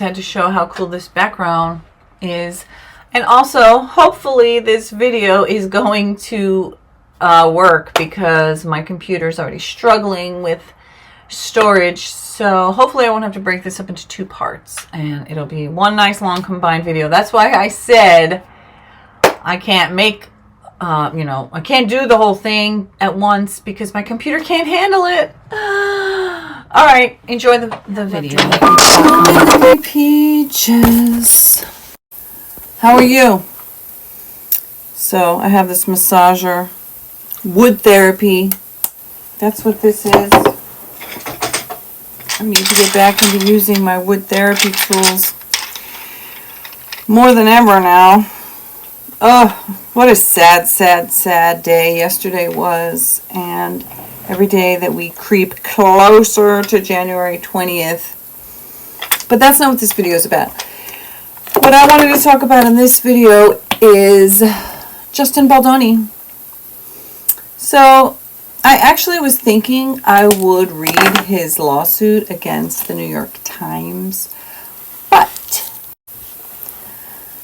Had to show how cool this background is, and also hopefully this video is going to work, because my computer is already struggling with storage. So hopefully I won't have to break this up into 2 parts, and it'll be one nice long combined video. That's why I said I can't make I can't do the whole thing at once, because my computer can't handle it. All right, enjoy the video. My peaches. How are you? So I have this massager, wood therapy. That's what this is. I need to get back into using my wood therapy tools more than ever now. Oh, what a sad, sad, sad day yesterday was, and every day that we creep closer to January 20th. But that's not what this video is about. What I wanted to talk about in this video is Justin Baldoni. So I actually was thinking I would read his lawsuit against the New York Times, but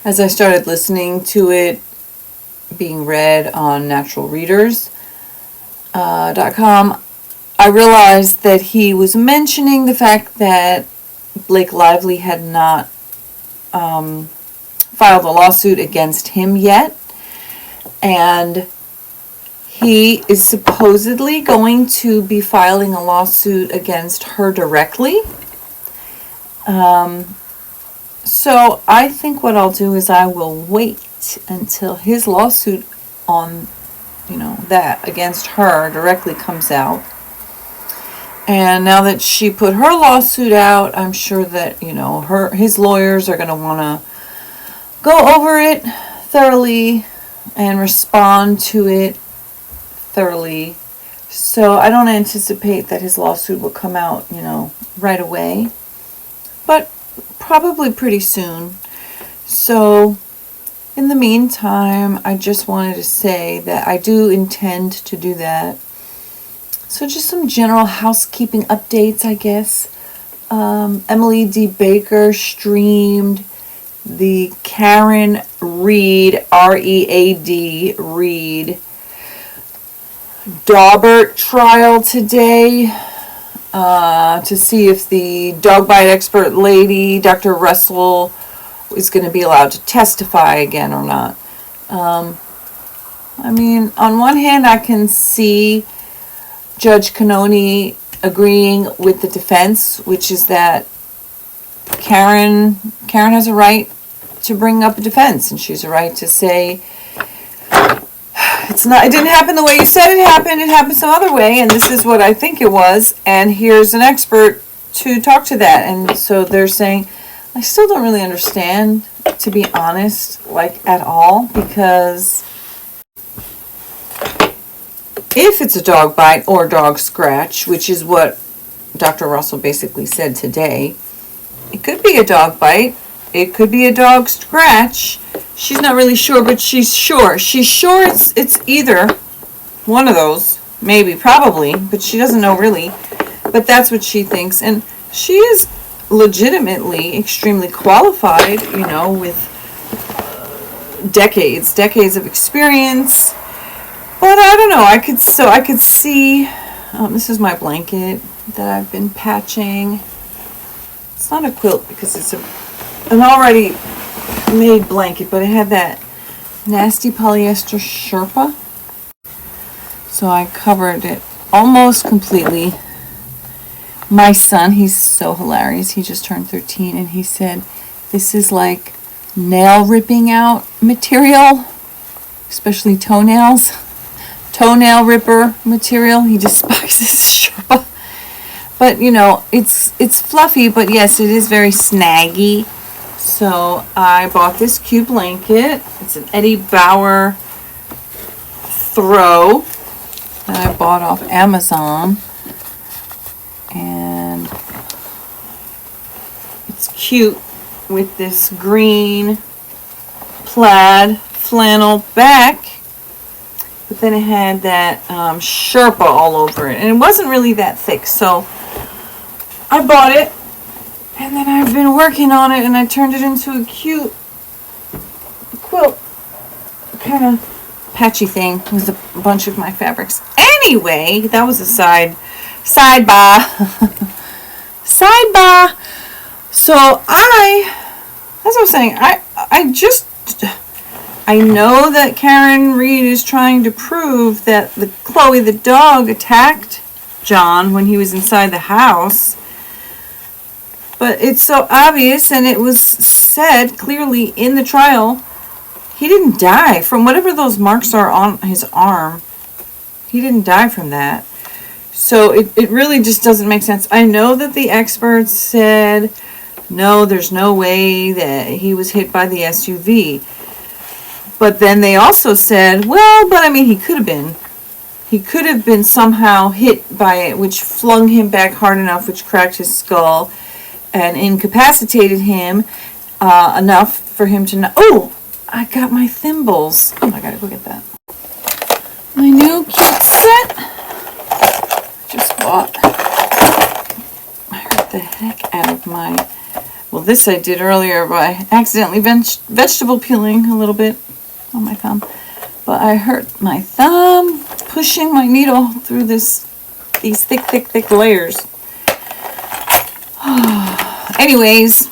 as I started listening to it being read on naturalreaders.com, I realized that he was mentioning the fact that Blake Lively had not filed a lawsuit against him yet, and he is supposedly going to be filing a lawsuit against her directly. So I think what I'll do is I will wait until his lawsuit on, that against her directly comes out. And now that she put her lawsuit out, I'm sure that, his lawyers are going to want to go over it thoroughly and respond to it thoroughly. So I don't anticipate that his lawsuit will come out, right away, but probably pretty soon. So in the meantime, I just wanted to say that I do intend to do that. So just some general housekeeping updates, I guess. Emily D. Baker streamed the Karen Read, R-E-A-D, Read, Daubert trial today, to see if the dog bite expert lady, Dr. Russell, is going to be allowed to testify again or not. On one hand, I can see Judge Cannoni agreeing with the defense, which is that Karen has a right to bring up a defense, and she has a right to say, it didn't happen the way you said it happened some other way, and this is what I think it was, and here's an expert to talk to that. And so they're saying, I still don't really understand, to be honest, at all, because if it's a dog bite or dog scratch, which is what Dr. Russell basically said today, it could be a dog bite, it could be a dog scratch. She's not really sure, but she's sure. She's sure it's either one of those, maybe, probably, but she doesn't know really. But that's what she thinks, and she is legitimately extremely qualified, with decades of experience. But I don't know. I could see. This is my blanket that I've been patching. It's not a quilt because it's an already made blanket, but it had that nasty polyester Sherpa, so I covered it almost completely. My son, he's so hilarious, he just turned 13, and he said this is like nail ripping out material, especially toenail ripper material. He despises Sherpa, but it's fluffy, but yes, it is very snaggy. So I bought this cute blanket. It's an Eddie Bauer throw that I bought off Amazon. And it's cute with this green plaid flannel back. But then it had that Sherpa all over it. And it wasn't really that thick. So I bought it. And then I've been working on it, and I turned it into a cute quilt kind of patchy thing with a bunch of my fabrics. Anyway, that was a sidebar. Sidebar. So as I was saying, I know that Karen Read is trying to prove that Chloe the dog attacked John when he was inside the house. But it's so obvious, and it was said clearly in the trial, he didn't die from whatever those marks are on his arm. He didn't die from that. So it really just doesn't make sense. I know that the experts said, no, there's no way that he was hit by the SUV. But then they also said, well, but I mean, he could have been. He could have been somehow hit by it, which flung him back hard enough, which cracked his skull and incapacitated him enough for him to know. Oh, I got my thimbles. Oh, I gotta go get that. My new cute set. Just bought. I hurt the heck out of my. Well, this I did earlier by accidentally vegetable peeling a little bit on my thumb. But I hurt my thumb pushing my needle through these thick layers. Anyways,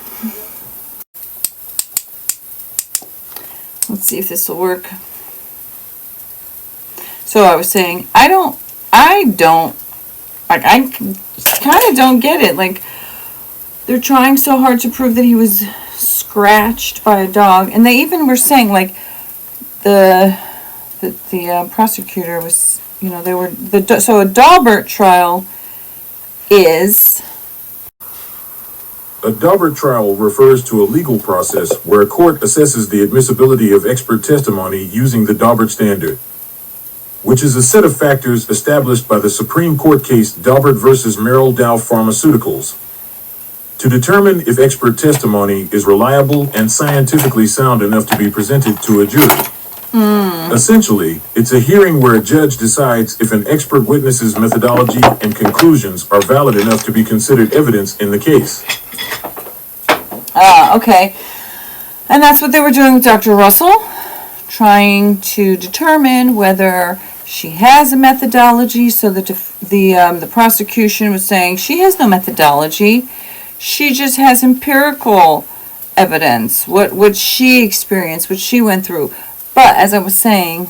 let's see if this will work. So I was saying, I kind of don't get it. Like, they're trying so hard to prove that he was scratched by a dog, and they even were saying, like, the prosecutor was, you know, so a Daubert trial is. A Daubert trial refers to a legal process where a court assesses the admissibility of expert testimony using the Daubert standard, which is a set of factors established by the Supreme Court case Daubert versus Merrill Dow Pharmaceuticals to determine if expert testimony is reliable and scientifically sound enough to be presented to a jury. Essentially, it's a hearing where a judge decides if an expert witness's methodology and conclusions are valid enough to be considered evidence in the case. Okay. And that's what they were doing with Dr. Russell, trying to determine whether she has a methodology. So the prosecution was saying she has no methodology. She just has empirical evidence, what she experienced, what she went through. But as I was saying,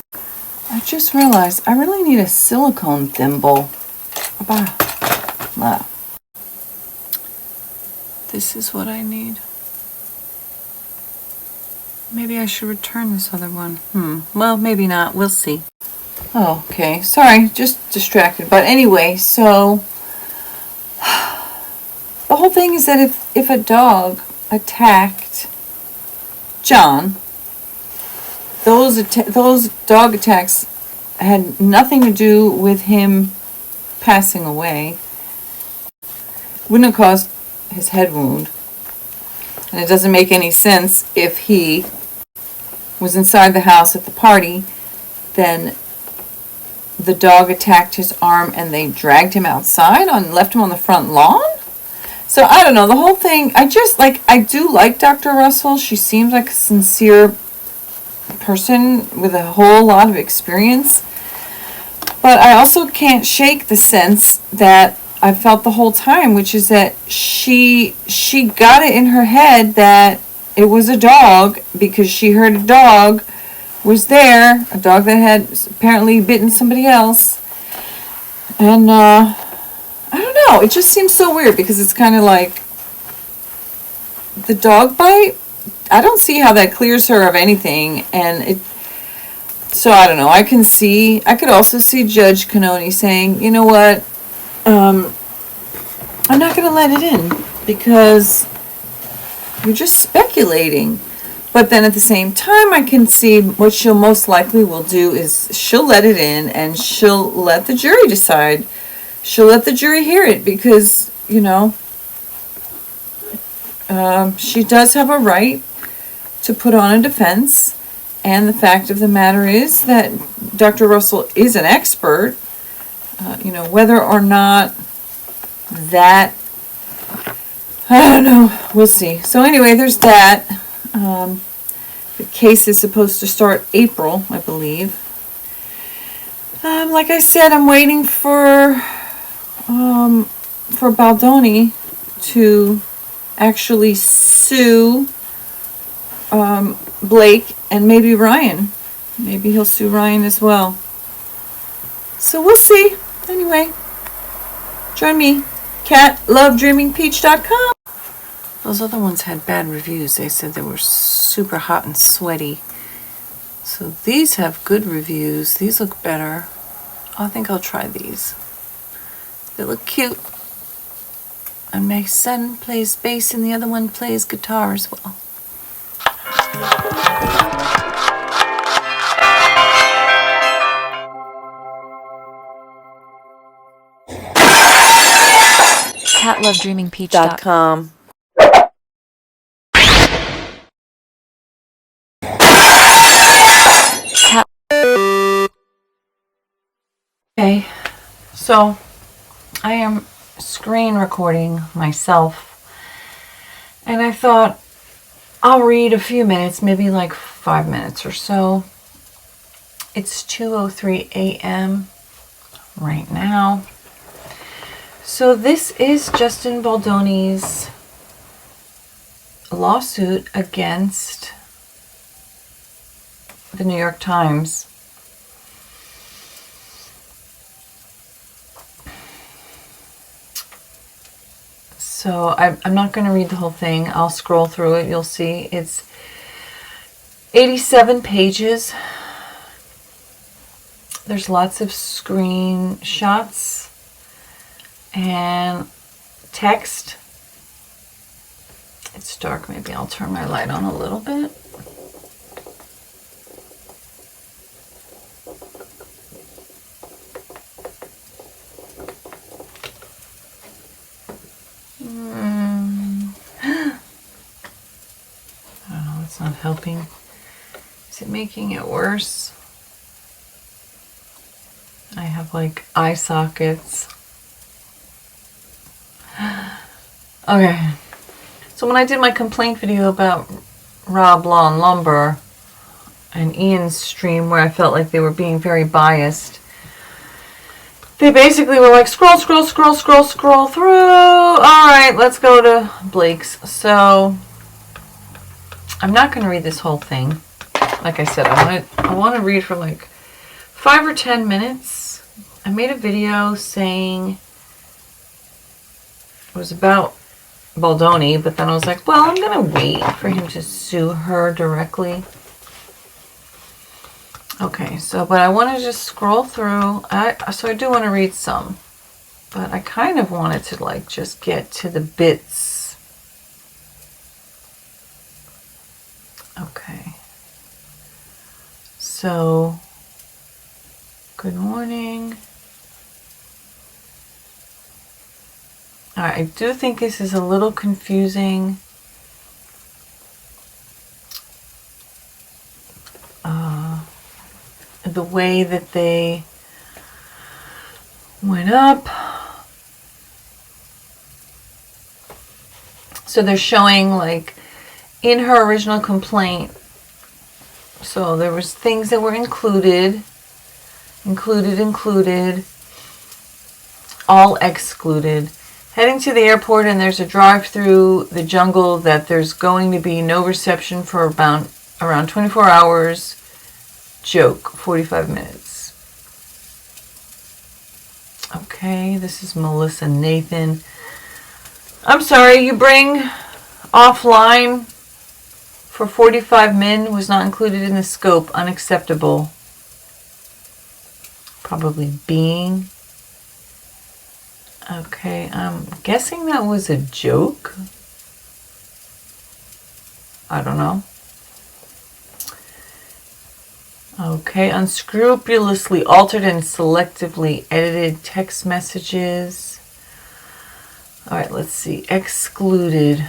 I just realized I really need a silicone thimble. Wow. This is what I need. Maybe I should return this other one. Well, maybe not. We'll see. Oh, okay. Sorry, just distracted. But anyway, so the whole thing is that if a dog attacked John, those dog attacks had nothing to do with him passing away. Wouldn't have caused his head wound. And it doesn't make any sense if he was inside the house at the party, then the dog attacked his arm and they dragged him outside and left him on the front lawn. So I don't know, the whole thing, I do like Dr. Russell. She seems like a sincere person with a whole lot of experience. But I also can't shake the sense that I felt the whole time, which is that she got it in her head that it was a dog because she heard a dog was there, a dog that had apparently bitten somebody else. And I don't know, it just seems so weird because it's kind of like the dog bite. I don't see how that clears her of anything, and so I don't know. I could also see Judge Cannoni saying, you know what, I'm not going to let it in because you're just speculating. But then at the same time, I can see what she'll most likely will do is she'll let it in and she'll let the jury decide. She'll let the jury hear it because, you know, she does have a right to put on a defense, and the fact of the matter is that Dr. Russell is an expert. You know, whether or not that I don't know. We'll see. So anyway, there's that. The case is supposed to start April, I believe. Like I said, I'm waiting for Baldoni to actually sue Blake and maybe Ryan. Maybe he'll sue Ryan as well. So we'll see. Anyway, join me. CatLoveDreamingPeach.com. Those other ones had bad reviews. They said they were super hot and sweaty. So these have good reviews. These look better. I think I'll try these. They look cute. And my son plays bass and the other one plays guitar as well. CatLoveDreamingPeach.com. Okay, so I am screen recording myself, and I thought I'll read a few minutes, maybe like 5 minutes or so. It's 2:03 a.m. right now. So this is Justin Baldoni's lawsuit against the New York Times. So I'm not going to read the whole thing. I'll scroll through it. You'll see it's 87 pages. There's lots of screenshots and text. It's dark. Maybe I'll turn my light on a little bit. It's not helping. Is it making it worse? I have like eye sockets. Okay. So when I did my complaint video about Rob Law and Lumber and Ian's stream where I felt like they were being very biased, they basically were like, scroll through. All right, let's go to Blake's. So I'm not going to read this whole thing. Like I said, I want to read for like 5 or 10 minutes. I made a video saying it was about Baldoni, but then I was like, well, I'm going to wait for him to sue her directly. Okay, so, but I want to just scroll through. So I do want to read some, but I kind of wanted to like just get to the bits. Okay. So, good morning. All right, I do think this is a little confusing. The way that they went up. So they're showing like in her original complaint, so there was things that were included, all excluded. Heading to the airport and there's a drive through the jungle that there's going to be no reception for around 24 hours. Joke, 45 minutes. Okay, this is Melissa Nathan. I'm sorry, you bring offline for 45 min was not included in the scope. Unacceptable. Probably being. Okay, I'm guessing that was a joke. I don't know. Okay, unscrupulously altered and selectively edited text messages. All right, let's see. Excluded.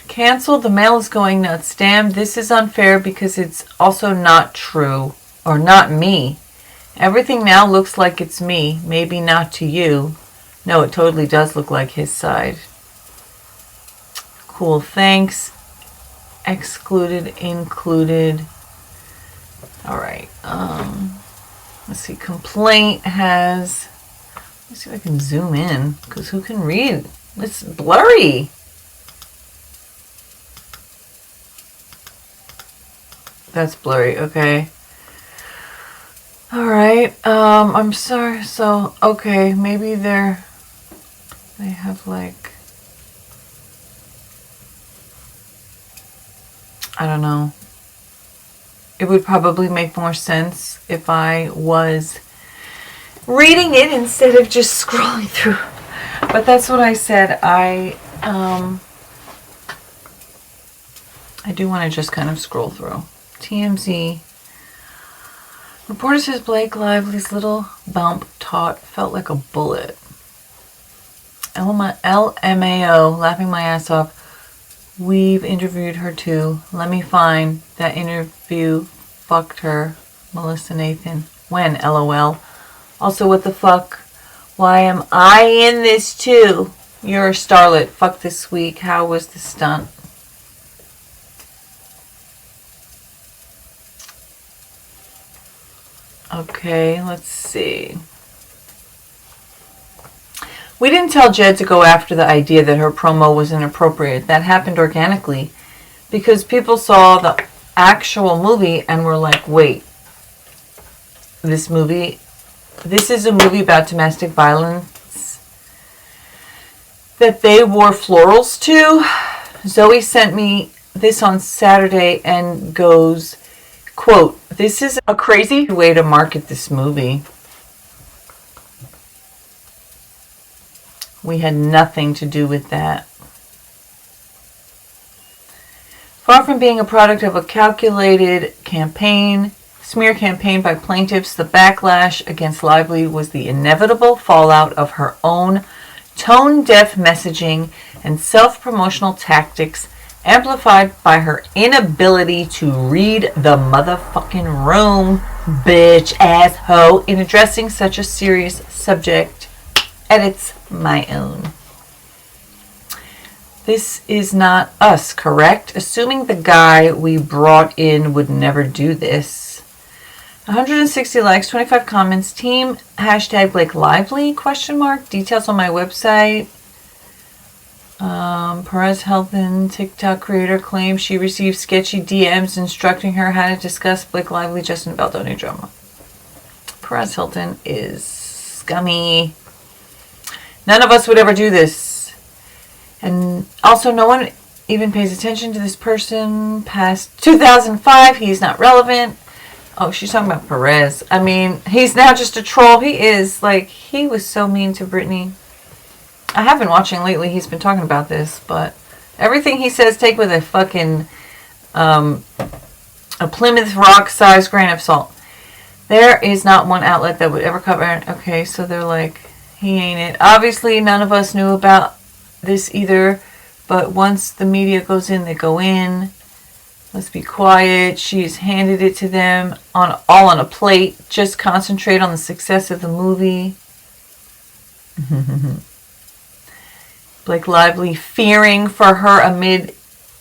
Canceled. The mail is going nuts. Damn, this is unfair because it's also not true. Or not me. Everything now looks like it's me. Maybe not to you. No, it totally does look like his side. Cool, thanks. Excluded, included. All right. Let's see. Complaint has. Let's see if I can zoom in, because who can read? It's blurry. That's blurry. Okay. All right. I'm sorry. So okay, maybe they have like. I don't know. It would probably make more sense if I was reading it instead of just scrolling through. But that's what I said. I do want to just kind of scroll through. TMZ. Reporter says Blake Lively's little bump felt like a bullet. LMAO, laughing my ass off. We've interviewed her too. Let me find that interview. Fucked her. Melissa Nathan. When? LOL. Also, what the fuck? Why am I in this too? You're a starlet. Fuck this week. How was the stunt? Okay, let's see. We didn't tell Jed to go after the idea that her promo was inappropriate. That happened organically because people saw the actual movie and were like, wait, this is a movie about domestic violence that they wore florals to. Zoe sent me this on Saturday and goes, quote, this is a crazy way to market this movie. We had nothing to do with that. Far from being a product of a calculated smear campaign by plaintiffs, the backlash against Lively was the inevitable fallout of her own tone-deaf messaging and self-promotional tactics, amplified by her inability to read the motherfucking room, bitch ass hoe, in addressing such a serious subject. Edits my own. This is not us, correct? Assuming the guy we brought in would never do this. 160 likes, 25 comments. Team hashtag Blake Lively, question mark. Details on my website. Perez Hilton, TikTok creator, claims she received sketchy DMs instructing her how to discuss Blake Lively, Justin Baldoni drama. Perez Hilton is scummy. None of us would ever do this. And also, no one even pays attention to this person past 2005. He's not relevant. Oh, she's talking about Perez. I mean, he's now just a troll. He is. Like, he was so mean to Britney. I have been watching lately. He's been talking about this, but everything he says, take with a fucking a Plymouth Rock size grain of salt. There is not one outlet that would ever cover it. Okay, so they're like, he ain't it. Obviously, none of us knew about this either, but once the media goes in, they go in. Let's be quiet. She's handed it to them all on a plate. Just concentrate on the success of the movie. Blake Lively fearing for her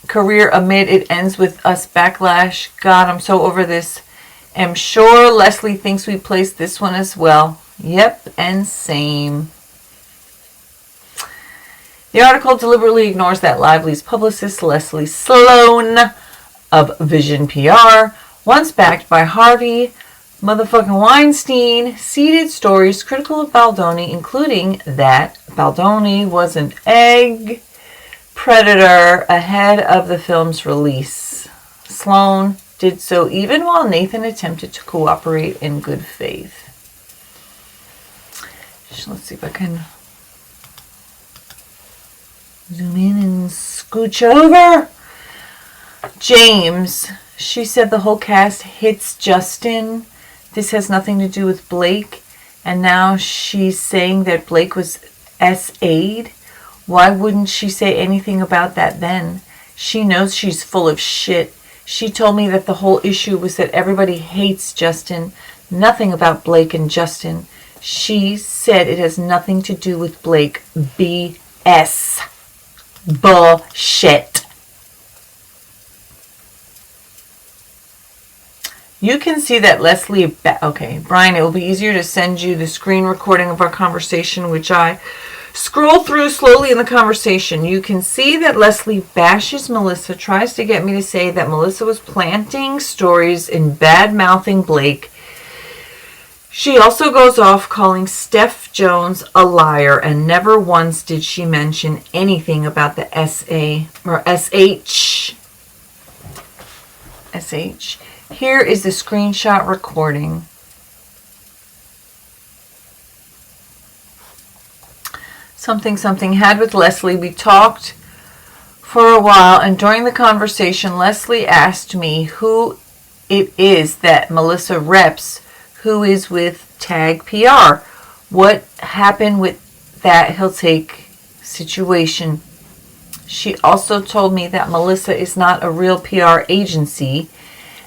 career amid it ends with us backlash. God, I'm so over this. Am sure Leslie thinks we placed this one as well. Yep, and same. The article deliberately ignores that Lively's publicist, Leslie Sloan of Vision PR, once backed by Harvey motherfucking Weinstein, seeded stories critical of Baldoni, including that Baldoni was an egg predator ahead of the film's release. Sloan did so even while Nathan attempted to cooperate in good faith. Let's see if I can zoom in and scooch over. James, she said the whole cast hits Justin. This has nothing to do with Blake. And now she's saying that Blake was SA'd. Why wouldn't she say anything about that then? She knows she's full of shit. She told me that the whole issue was that everybody hates Justin. Nothing about Blake and Justin. She said it has nothing to do with Blake. BS. Bullshit. You can see that Leslie... Okay, Brian, it will be easier to send you the screen recording of our conversation, which I scroll through slowly in the conversation. You can see that Leslie bashes Melissa, tries to get me to say that Melissa was planting stories and bad-mouthing Blake. She also goes off calling Steph Jones a liar, and never once did she mention anything about the SA or SH. SH. Here is the screenshot recording. Something had with Leslie. We talked for a while, and during the conversation, Leslie asked me who it is that Melissa reps, who is with Tag PR. What happened with that He'll Take situation? She also told me that Melissa is not a real PR agency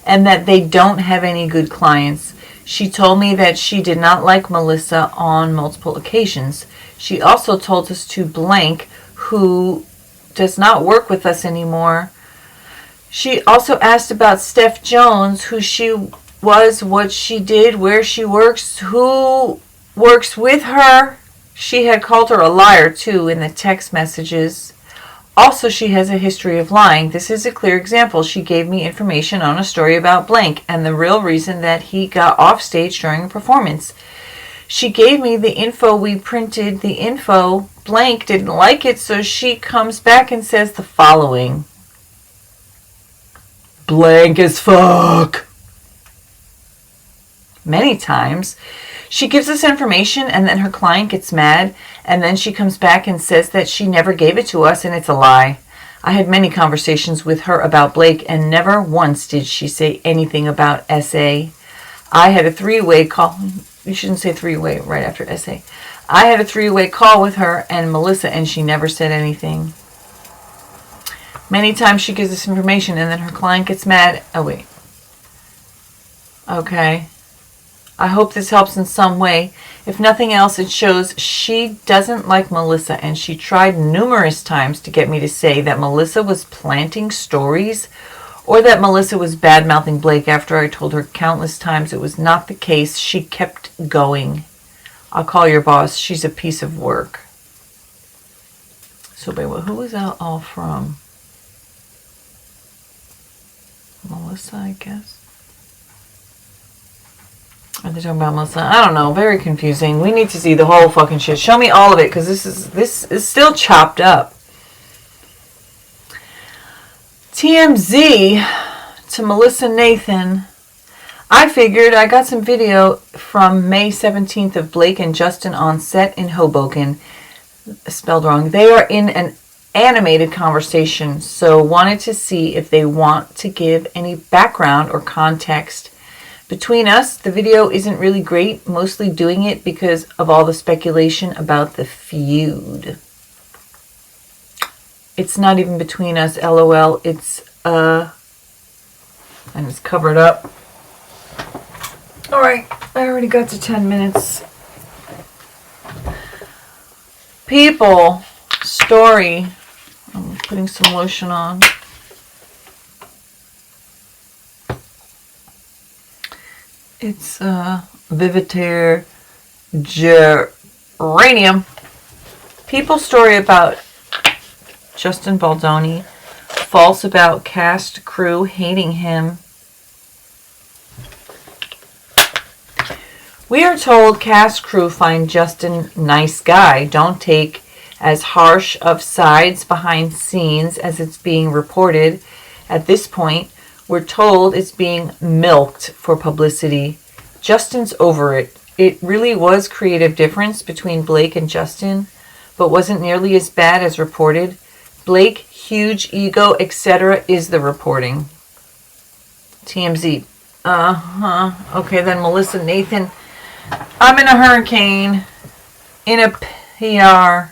and that they don't have any good clients. She told me that she did not like Melissa on multiple occasions. She also told us to blank, who does not work with us anymore. She also asked about Steph Jones, who she was, what she did, where she works, who works with her. She had called her a liar too in the text messages. Also, she has a history of lying. This is a clear example. She gave me information on a story about blank and the real reason that he got off stage during a performance. She gave me the info. We printed the info. Blank didn't like it, so she comes back and says the following. Blank as fuck. Many times. She gives us information and then her client gets mad and then she comes back and says that she never gave it to us and it's a lie. I had many conversations with her about Blake and never once did she say anything about SA. I had a three-way call. You shouldn't say three-way right after SA. I had a three-way call with her and Melissa and she never said anything. Many times she gives us information and then her client gets mad. Oh, wait. Okay. I hope this helps in some way. If nothing else, it shows she doesn't like Melissa, and she tried numerous times to get me to say that Melissa was planting stories or that Melissa was bad-mouthing Blake after I told her countless times it was not the case. She kept going. I'll call your boss. She's a piece of work. So, wait, who was that all from? Melissa, I guess. Are they talking about Melissa? I don't know. Very confusing. We need to see the whole fucking shit. Show me all of it, because this is still chopped up. TMZ to Melissa Nathan. I figured I got some video from May 17th of Blake and Justin on set in Hoboken. Spelled wrong. They are in an animated conversation, so wanted to see if they want to give any background or context. Between us, the video isn't really great, mostly doing it because of all the speculation about the feud. It's not even between us, LOL. It's, and it's covered up. Alright, I already got to 10 minutes. People, story. I'm putting some lotion on. It's Viviter Geranium. People story about Justin Baldoni. False about cast crew hating him. We are told cast crew find Justin nice guy. Don't take as harsh of sides behind scenes as it's being reported. At this point, we're told it's being milked for publicity. Justin's over it. It really was creative difference between Blake and Justin, but wasn't nearly as bad as reported. Blake, huge ego, etc. is the reporting. TMZ. Okay, then Melissa Nathan. I'm in a hurricane. In a PR.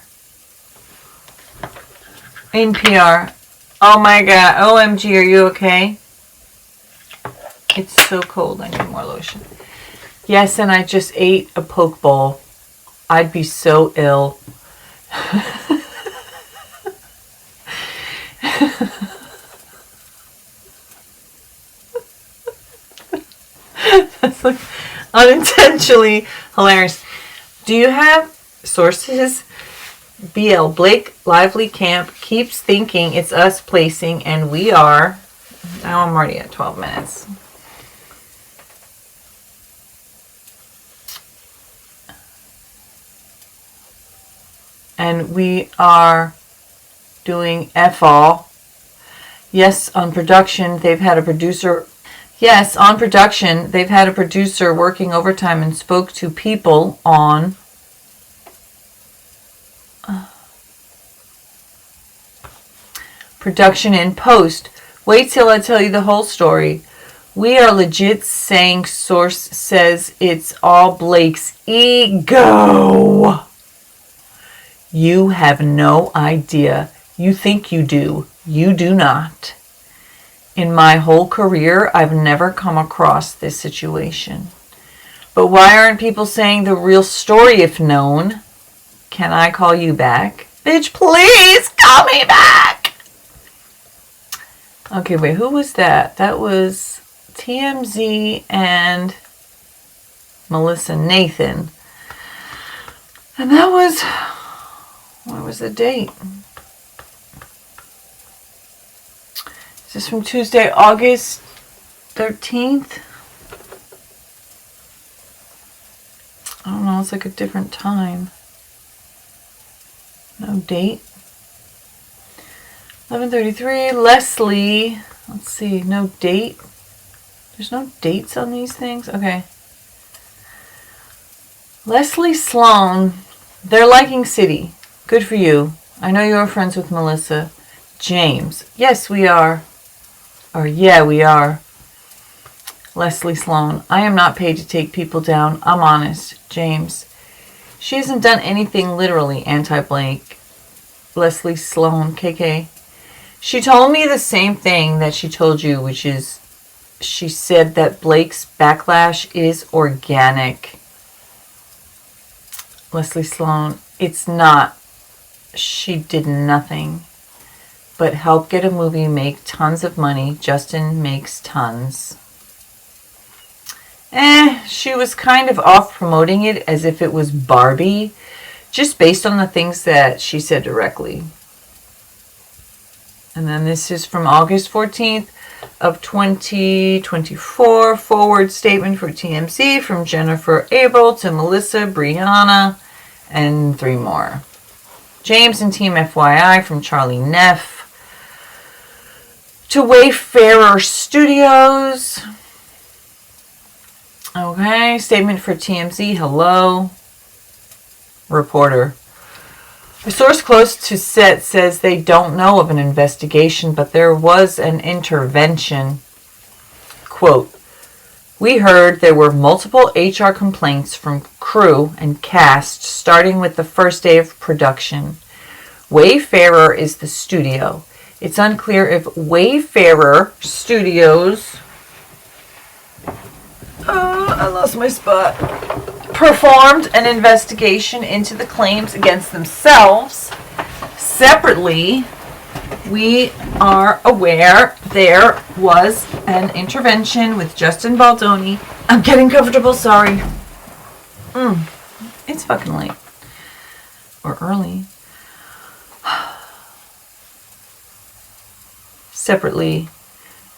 In PR. Oh my god. OMG, are you okay? It's so cold. I need more lotion. Yes, and I just ate a poke bowl. I'd be so ill. That's like unintentionally hilarious. Do you have sources? BL Blake Lively Camp keeps thinking it's us placing, and we are. Now I'm already at 12 minutes. And we are doing F-all. Yes, on production, they've had a producer. Yes, on production, they've had a producer working overtime and spoke to people on production in post. Wait till I tell you the whole story. We are legit saying source says it's all Blake's ego. You have no idea. You think you do. You do not. In my whole career, I've never come across this situation. But why aren't people saying the real story if known? Can I call you back? Bitch, please call me back. Okay, wait, who was that? That was TMZ and Melissa Nathan. And that was, what was the date? Is this from Tuesday, August 13th? I don't know, it's like a different time. No date. 11:33, Leslie. Let's see, no date. There's no dates on these things? Okay. Leslie Sloan. They're liking City. Good for you. I know you're friends with Melissa. James. Yes, we are. Or, yeah, we are. Leslie Sloan. I am not paid to take people down. I'm honest. James. She hasn't done anything literally anti-Blake. Leslie Sloan, KK. She told me the same thing that she told you, which is she said that Blake's backlash is organic. Leslie Sloan. It's not. She did nothing but help get a movie make tons of money. Justin makes tons. She was kind of off promoting it as if it was Barbie, just based on the things that she said directly. And then this is from August 14th of 2024. Forward statement for TMZ from Jennifer Abel to Melissa, Brianna, and 3 more. James and Team FYI from Charlie Neff to Wayfarer Studios. Okay, statement for TMZ. Hello. Reporter. A source close to set says they don't know of an investigation, but there was an intervention. Quote, we heard there were multiple HR complaints from crew and cast starting with the first day of production. Wayfarer is the studio. It's unclear if Wayfarer Studios... I lost my spot. Performed an investigation into the claims against themselves. Separately, we are aware there was an intervention with Justin Baldoni. I'm getting comfortable, sorry. It's fucking late. Or early. Separately,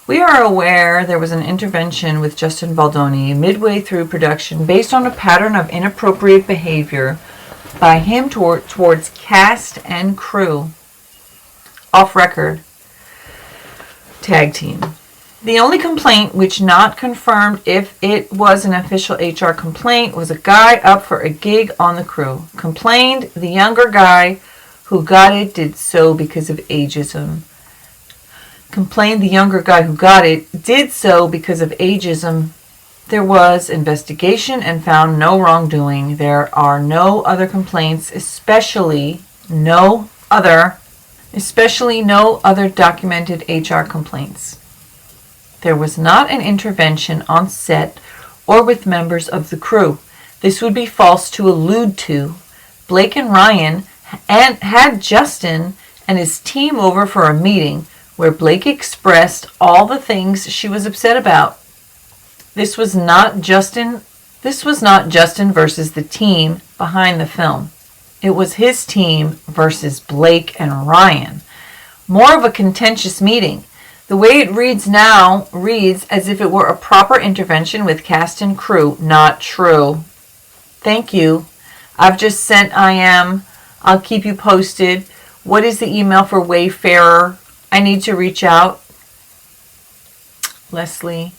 we are aware there was an intervention with Justin Baldoni midway through production based on a pattern of inappropriate behavior by him towards cast and crew. Off record. Tag team. The only complaint which not confirmed if it was an official HR complaint was a guy up for a gig on the crew. Complained the younger guy who got it did so because of ageism. Complained the younger guy who got it did so because of ageism. There was investigation and found no wrongdoing. There are no other complaints, especially no other documented HR complaints. There was not an intervention on set or with members of the crew. This would be false to allude to. Blake and Ryan had Justin and his team over for a meeting where Blake expressed all the things she was upset about. This was not Justin versus the team behind the film. It was his team versus Blake and Ryan. More of a contentious meeting. The way it reads now reads as if it were a proper intervention with cast and crew. Not true. Thank you. I've just sent I'll keep you posted. What is the email for Wayfarer? I need to reach out. Leslie.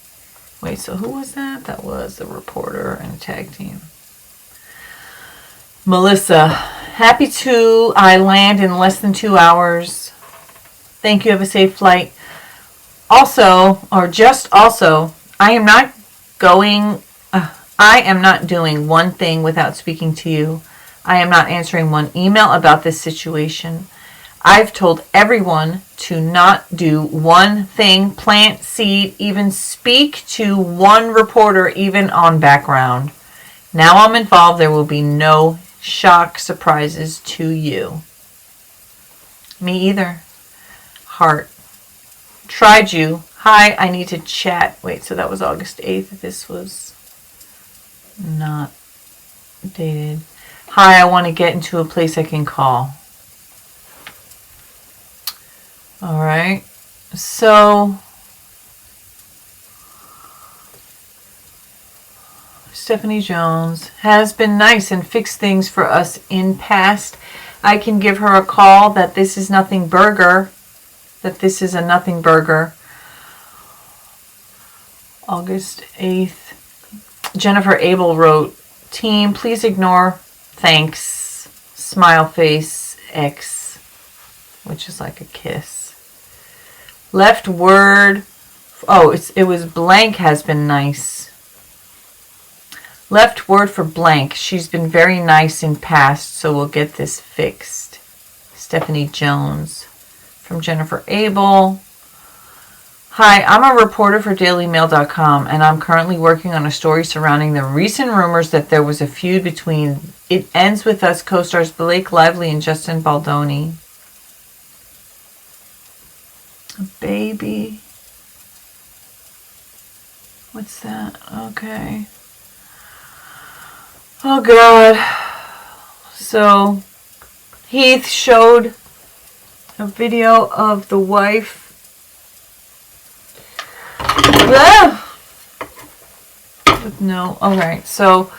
Wait, so who was that? That was the reporter and tag team. Melissa. Happy to. I land in less than 2 hours. Thank you. Have a safe flight. Also, I am not doing one thing without speaking to you. I am not answering one email about this situation. I've told everyone to not do one thing, plant seed, even speak to one reporter, even on background. Now I'm involved. There will be no shock surprises to you. Me either. Heart. Tried you. Hi, I need to chat. Wait, so that was August 8th. This was not dated. Hi, I want to get into a place I can call. All right. So, Stephanie Jones has been nice and fixed things for us in past. I can give her a call that this is nothing burger. That this is a nothing burger. August 8th. Jennifer Abel wrote, team, please ignore thanks. Smile face X, which is like a kiss. Left word. Oh, it was blank has been nice. Left word for blank. She's been very nice in past, so we'll get this fixed. Stephanie Jones. From Jennifer Abel. Hi, I'm a reporter for dailymail.com, and I'm currently working on a story surrounding the recent rumors that there was a feud between It Ends With Us co-stars Blake Lively and Justin Baldoni. A baby. What's that? Okay. Oh, God. So, Heath showed a video of the wife. No, alright, so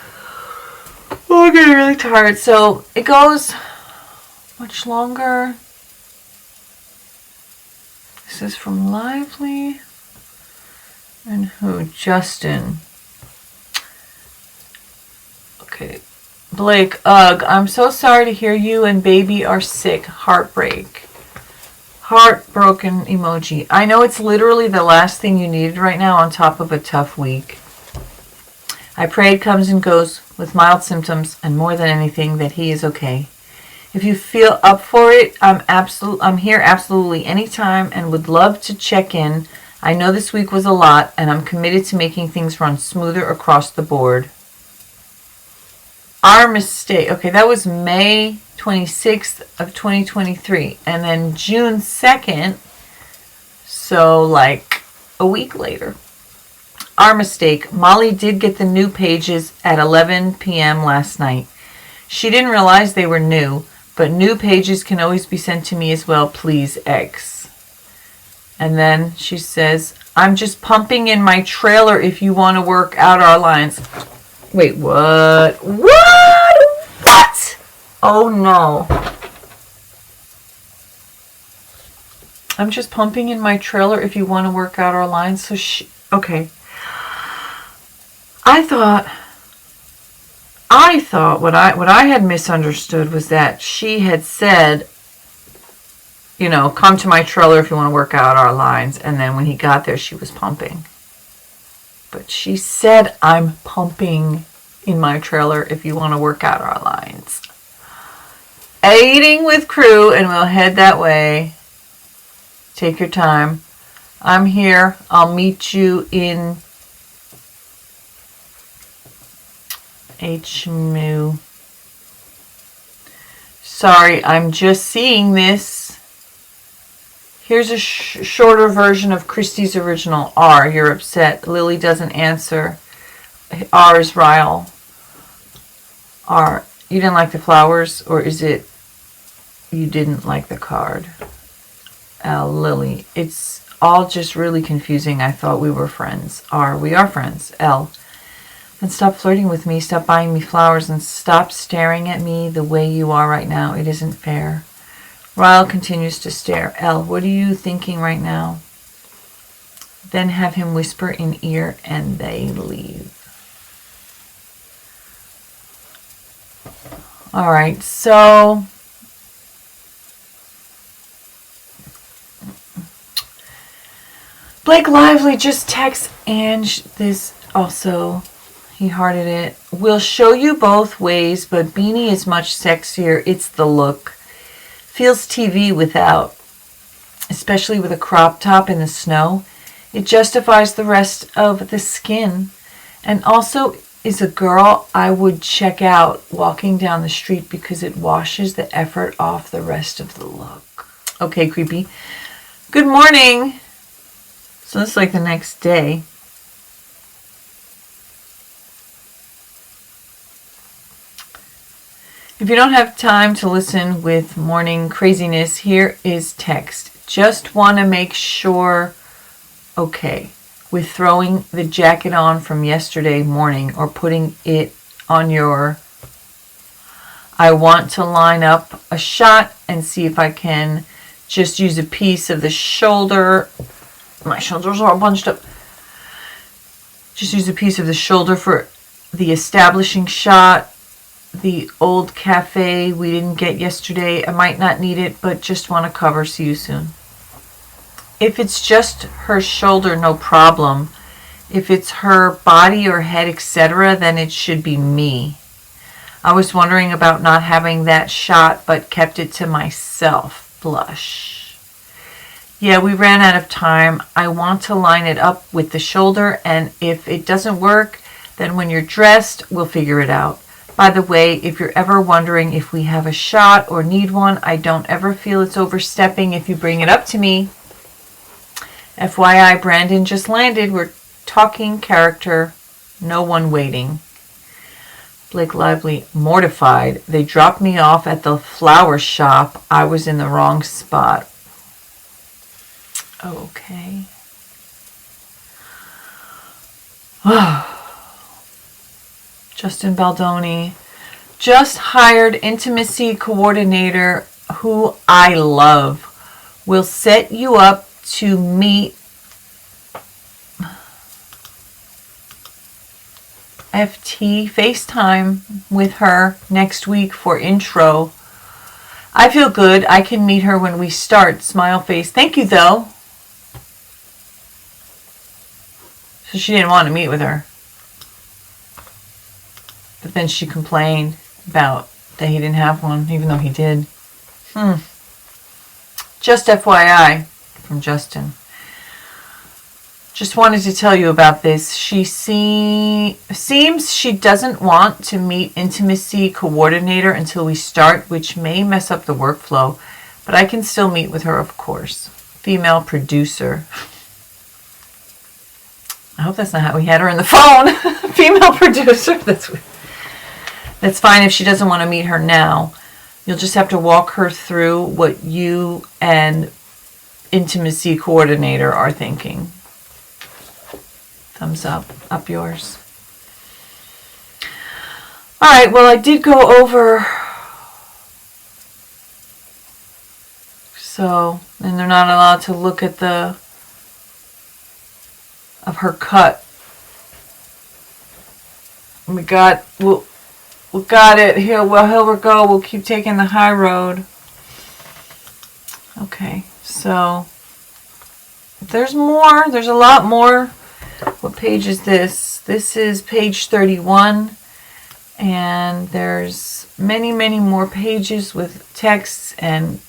I'm getting really tired. So it goes much longer. This is from Lively. And who? Justin. Okay. Blake, ugh, I'm so sorry to hear you and baby are sick. Heartbreak. Heartbroken emoji. I know it's literally the last thing you needed right now on top of a tough week. I pray it comes and goes with mild symptoms and more than anything that he is okay. If you feel up for it, I'm here absolutely anytime and would love to check in. I know this week was a lot and I'm committed to making things run smoother across the board. Our mistake. Okay, that was May 26th of 2023. And then June 2nd, so like a week later. Our mistake. Molly did get the new pages at 11 p.m. last night. She didn't realize they were new, but new pages can always be sent to me as well, please, X. And then she says, I'm just pumping in my trailer if you want to work out our lines. Wait, what? What? Oh, no. I'm just pumping in my trailer if you want to work out our lines. So okay. I thought what I had misunderstood was that she had said, you know, come to my trailer if you want to work out our lines. And then when he got there, she was pumping. But she said, I'm pumping in my trailer if you want to work out our lines. Eating with crew, and we'll head that way. Take your time. I'm here. I'll meet you in HMU. Sorry, I'm just seeing this. Here's a shorter version of Christy's original. R, you're upset. Lily doesn't answer. R is Ryle. R, you didn't like the flowers, or is it you didn't like the card? L, Lily, it's all just really confusing. I thought we were friends. R, we are friends. L, then stop flirting with me, stop buying me flowers, and stop staring at me the way you are right now. It isn't fair. Ryle continues to stare. L, what are you thinking right now? Then have him whisper in ear, and they leave. All right, so Blake Lively just texts Ange this also. He hearted it. We'll show you both ways, but Beanie is much sexier. It's the look. Feels TV without, especially with a crop top in the snow. It justifies the rest of the skin, and also is a girl I would check out walking down the street because it washes the effort off the rest of the look. Okay, creepy. Good morning. So this is like the next day. If you don't have time to listen with morning craziness, here is text. Just want to make sure, okay, with throwing the jacket on from yesterday morning or putting it on your, I want to line up a shot and see if I can just use a piece of the shoulder. My shoulders are all bunched up. Just use a piece of the shoulder for the establishing shot. The old cafe we didn't get yesterday. I might not need it, but just want to cover. See you soon. If it's just her shoulder, no problem. If it's her body or head, etc., then it should be me. I was wondering about not having that shot, but kept it to myself. Blush. Yeah, we ran out of time. I want to line it up with the shoulder, and if it doesn't work, then when you're dressed, we'll figure it out. By the way, if you're ever wondering if we have a shot or need one, I don't ever feel it's overstepping if you bring it up to me. FYI, Brandon just landed. We're talking character. No one waiting. Blake Lively, mortified. They dropped me off at the flower shop. I was in the wrong spot. Okay. Justin Baldoni, just hired intimacy coordinator who I love. Will set you up to meet FT FaceTime with her next week for intro. I feel good. I can meet her when we start. Smile face. Thank you, though. So she didn't want to meet with her. But then she complained about that he didn't have one, even though he did. Just FYI from Justin. Just wanted to tell you about this. She seems she doesn't want to meet intimacy coordinator until we start, which may mess up the workflow. But I can still meet with her, of course. Female producer. I hope that's not how we had her in the phone. Female producer. That's fine if she doesn't want to meet her now. You'll just have to walk her through what you and intimacy coordinator are thinking. Thumbs up. Up yours. All right, well, I did go over. So, and they're not allowed to look at of her cut. We got it. Here we go. We'll keep taking the high road. Okay, so there's more. There's a lot more. What page is this? This is page 31. And there's many, many more pages with texts and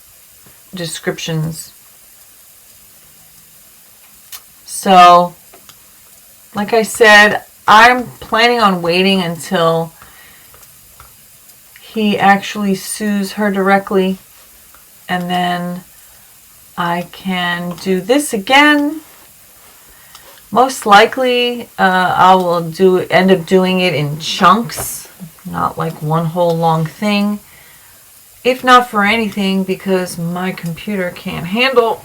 descriptions. So, like I said, I'm planning on waiting until he actually sues her directly, and then I can do this again. Most likely, I will end up doing it in chunks, not like one whole long thing. If not for anything, because my computer can't handle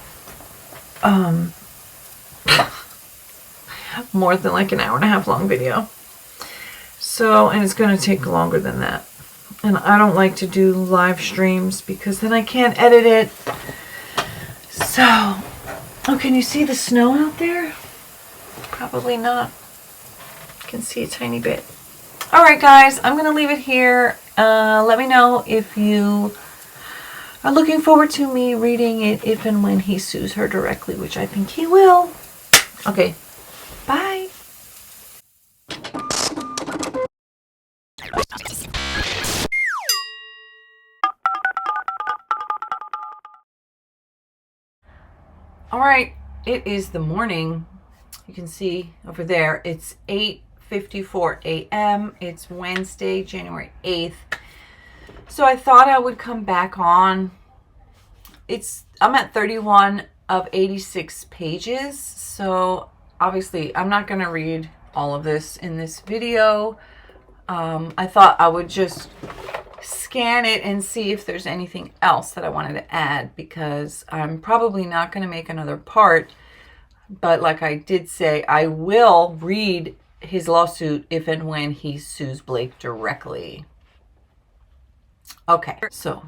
more than like an hour and a half long video. So, and it's going to take longer than that. And I don't like to do live streams because then I can't edit it. So, oh, can you see the snow out there? Probably not. You can see a tiny bit. All right, guys, I'm going to leave it here. Let me know if you are looking forward to me reading it if and when he sues her directly, which I think he will. Okay, bye. All right, it is the morning. You can see over there, it's 8:54 a.m. It's Wednesday, January 8th. So I thought I would come back on. I'm at 31 of 86 pages. So obviously I'm not going to read all of this in this video. I thought I would just scan it and see if there's anything else that I wanted to add, because I'm probably not going to make another part. But like I did say, I will read his lawsuit if and when he sues Blake directly. Okay, so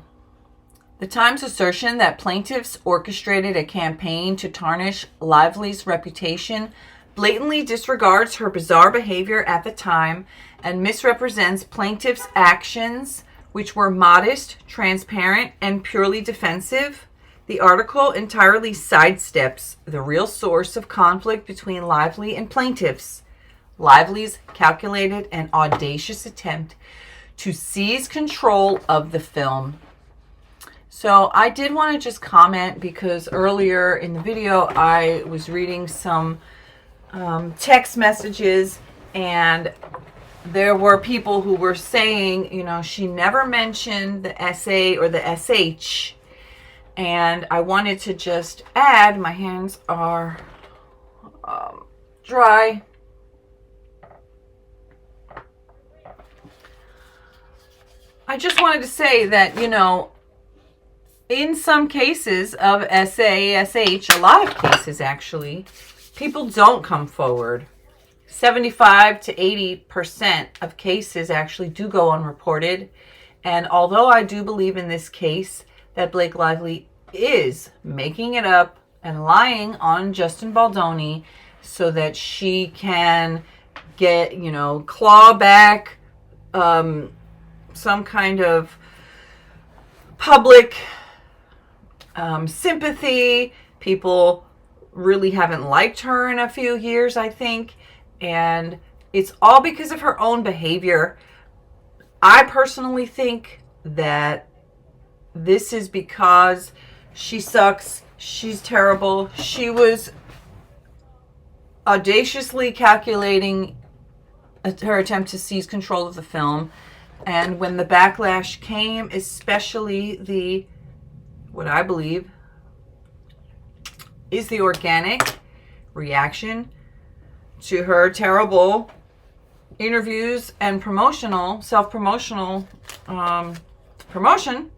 the Times' assertion that plaintiffs orchestrated a campaign to tarnish Lively's reputation blatantly disregards her bizarre behavior at the time and misrepresents plaintiffs' actions, which were modest, transparent, and purely defensive. The article entirely sidesteps the real source of conflict between Lively and plaintiffs, Lively's calculated and audacious attempt to seize control of the film. So I did want to just comment, because earlier in the video I was reading some text messages, and there were people who were saying, you know, she never mentioned the SA or the SH. And I wanted to just add, my hands are dry. I just wanted to say that, you know, in some cases of SA, SH, a lot of cases actually, people don't come forward. 75 to 80% of cases actually do go unreported. And although I do believe in this case that Blake Lively is making it up and lying on Justin Baldoni so that she can get, you know, claw back some kind of public sympathy. People really haven't liked her in a few years, I think. And it's all because of her own behavior. I personally think that this is because she sucks. She's terrible. She was audaciously calculating her attempt to seize control of the film. And when the backlash came, especially what I believe is the organic reaction to her terrible interviews and self-promotional promotion,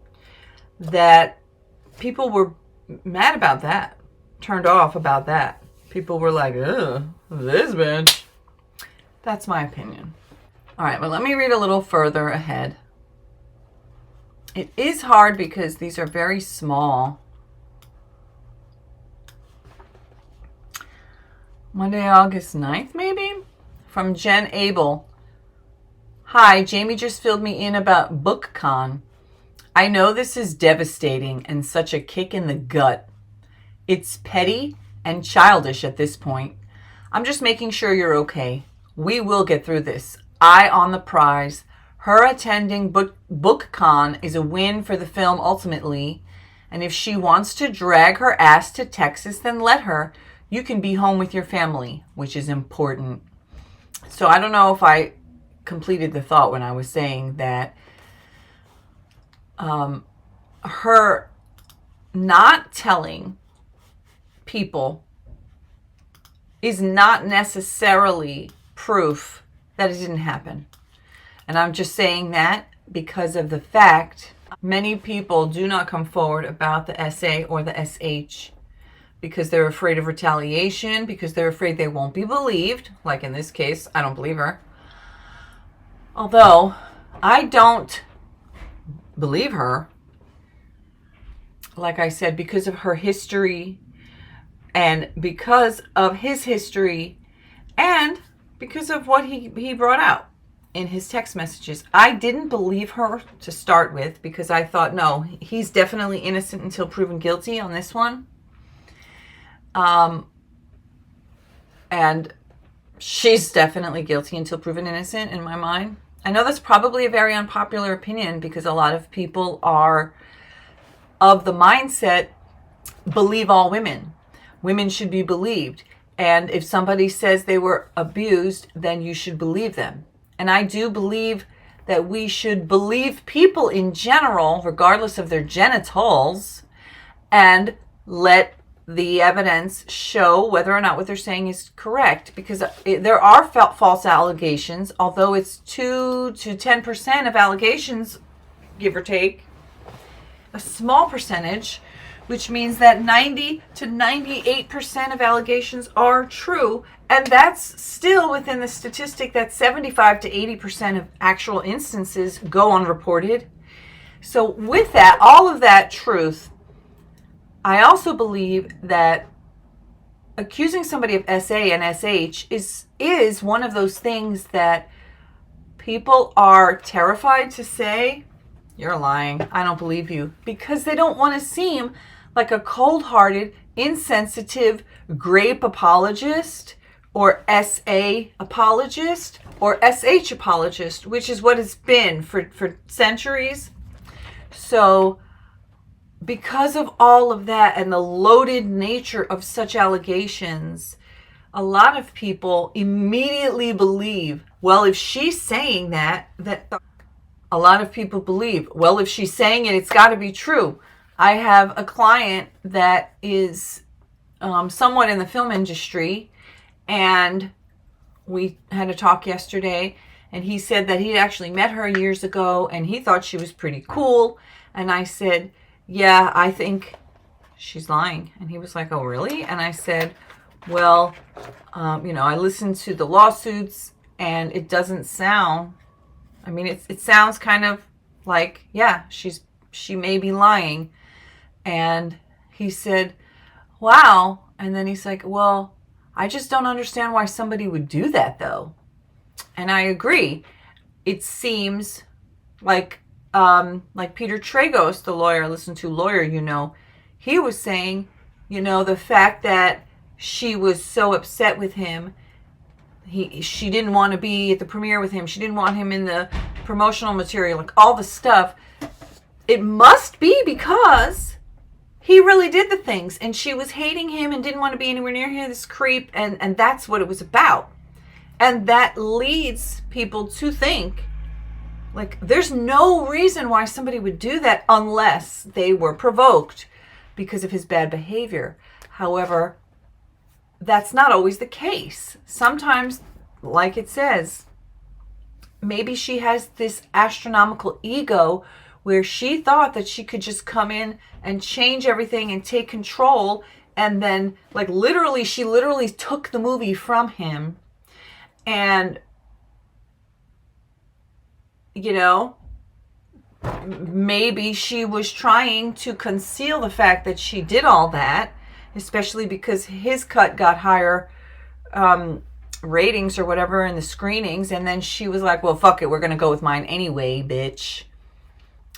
that people were mad about that, turned off about that. People were like, ugh, this bitch. That's my opinion. All right, but let me read a little further ahead. It is hard because these are very small. Monday, August 9th, maybe? From Jen Abel. Hi, Jamie just filled me in about BookCon. I know this is devastating and such a kick in the gut. It's petty and childish at this point. I'm just making sure you're okay. We will get through this. Eye on the prize. Her attending BookCon is a win for the film ultimately. And if she wants to drag her ass to Texas, then let her. You can be home with your family, which is important. So I don't know if I completed the thought when I was saying that her not telling people is not necessarily proof that it didn't happen. And I'm just saying that because of the fact many people do not come forward about the SA or the SH because they're afraid of retaliation, because they're afraid they won't be believed. Like in this case, I don't believe her. Although I don't believe her, like I said, because of her history and because of his history and because of what he brought out in his text messages. I didn't believe her to start with because I thought, no, he's definitely innocent until proven guilty on this one. And she's definitely guilty until proven innocent in my mind. I know that's probably a very unpopular opinion because a lot of people are of the mindset, believe all women. Women should be believed. And if somebody says they were abused, then you should believe them. And I do believe that we should believe people in general, regardless of their genitals, and let the evidence show whether or not what they're saying is correct. Because there are false allegations, although it's 2 to 10% of allegations, give or take, a small percentage, which means that 90 to 98% of allegations are true. And that's still within the statistic that 75 to 80% of actual instances go unreported. So with that, all of that truth, I also believe that accusing somebody of SA and SH is one of those things that people are terrified to say, you're lying, I don't believe you, because they don't want to seem like a cold-hearted, insensitive grape apologist or SA apologist or SH apologist, which is what it's been for centuries. So because of all of that and the loaded nature of such allegations, a lot of people immediately believe, well, if she's saying that a lot of people believe, well, if she's saying it, it's got to be true. I have a client that is somewhat in the film industry, and we had a talk yesterday, and he said that he'd actually met her years ago, and he thought she was pretty cool. And I said, yeah, I think she's lying. And he was like, oh, really? And I said, well, I listened to the lawsuits, and it doesn't sound, it sounds kind of like, yeah, she may be lying. And he said, wow. And then he's like, well, I just don't understand why somebody would do that, though. And I agree. It seems like Peter Tragos, the lawyer I listened to, he was saying, the fact that she was so upset with him, she didn't want to be at the premiere with him. She didn't want him in the promotional material, like all the stuff. It must be because he really did the things, and she was hating him and didn't want to be anywhere near him, this creep, and that's what it was about. And that leads people to think, like, there's no reason why somebody would do that unless they were provoked because of his bad behavior. However, that's not always the case. Sometimes, like it says, maybe she has this astronomical ego where she thought that she could just come in and change everything and take control, and then she literally took the movie from him. And maybe she was trying to conceal the fact that she did all that, especially because his cut got higher ratings or whatever in the screenings. And then she was like, well, fuck it, we're going to go with mine anyway, bitch.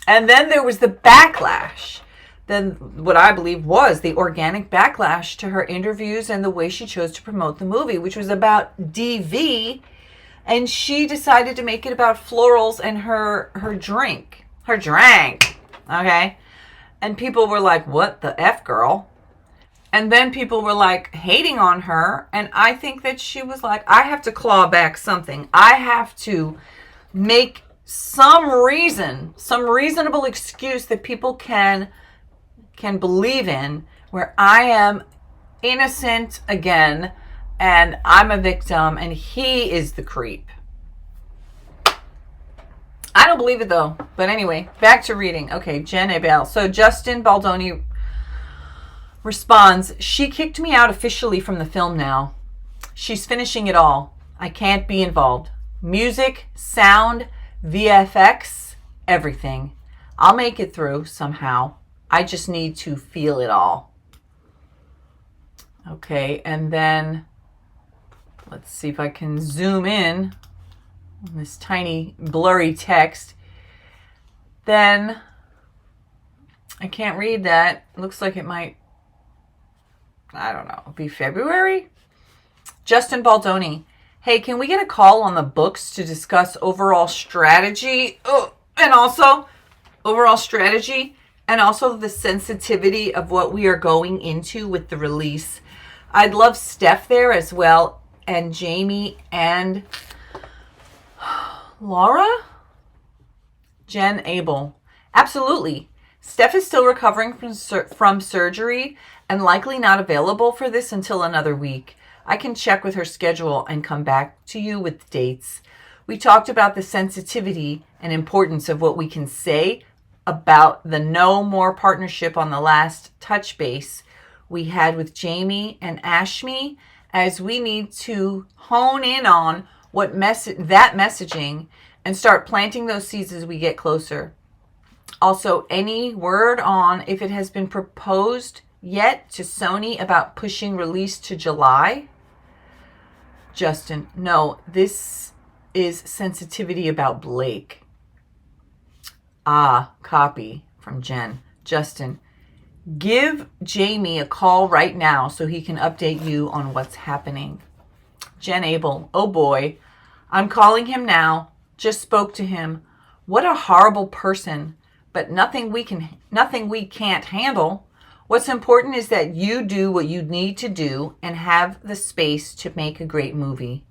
And then there was the backlash. Then what I believe was the organic backlash to her interviews and the way she chose to promote the movie, which was about DV. And she decided to make it about florals and her drink. Her drink. Okay? And people were like, what the F, girl? And then people were like hating on her. And I think that she was like, I have to claw back something. I have to make some reasonable excuse that people can believe in, where I am innocent again, and I'm a victim, and he is the creep. I don't believe it though. But anyway, back to reading. Okay, Jen Abel. So Justin Baldoni responds, she kicked me out officially from the film now. She's finishing it all. I can't be involved. Music, sound, VFX, everything. I'll make it through somehow. I just need to feel it all. Okay, and then let's see if I can zoom in on this tiny blurry text. Then I can't read that. It looks like it might, I don't know, be February? Justin Baldoni. Hey, can we get a call on the books to discuss overall strategy? Oh, and also overall strategy and also the sensitivity of what we are going into with the release. I'd love Steph there as well, and Jamie and Laura? Jen Abel. Absolutely. Steph is still recovering from surgery and likely not available for this until another week. I can check with her schedule and come back to you with dates. We talked about the sensitivity and importance of what we can say about the no more partnership on the last touch base we had with Jamie and Ashmi, as we need to hone in on what that messaging and start planting those seeds as we get closer. Also, any word on if it has been proposed yet to Sony about pushing release to July? Justin, no, this is sensitivity about Blake. Copy from Jen. Justin, give Jamie a call right now so he can update you on what's happening. Jen Abel, oh boy, I'm calling him now. Just spoke to him. What a horrible person, but nothing we can't handle. What's important is that you do what you need to do and have the space to make a great movie.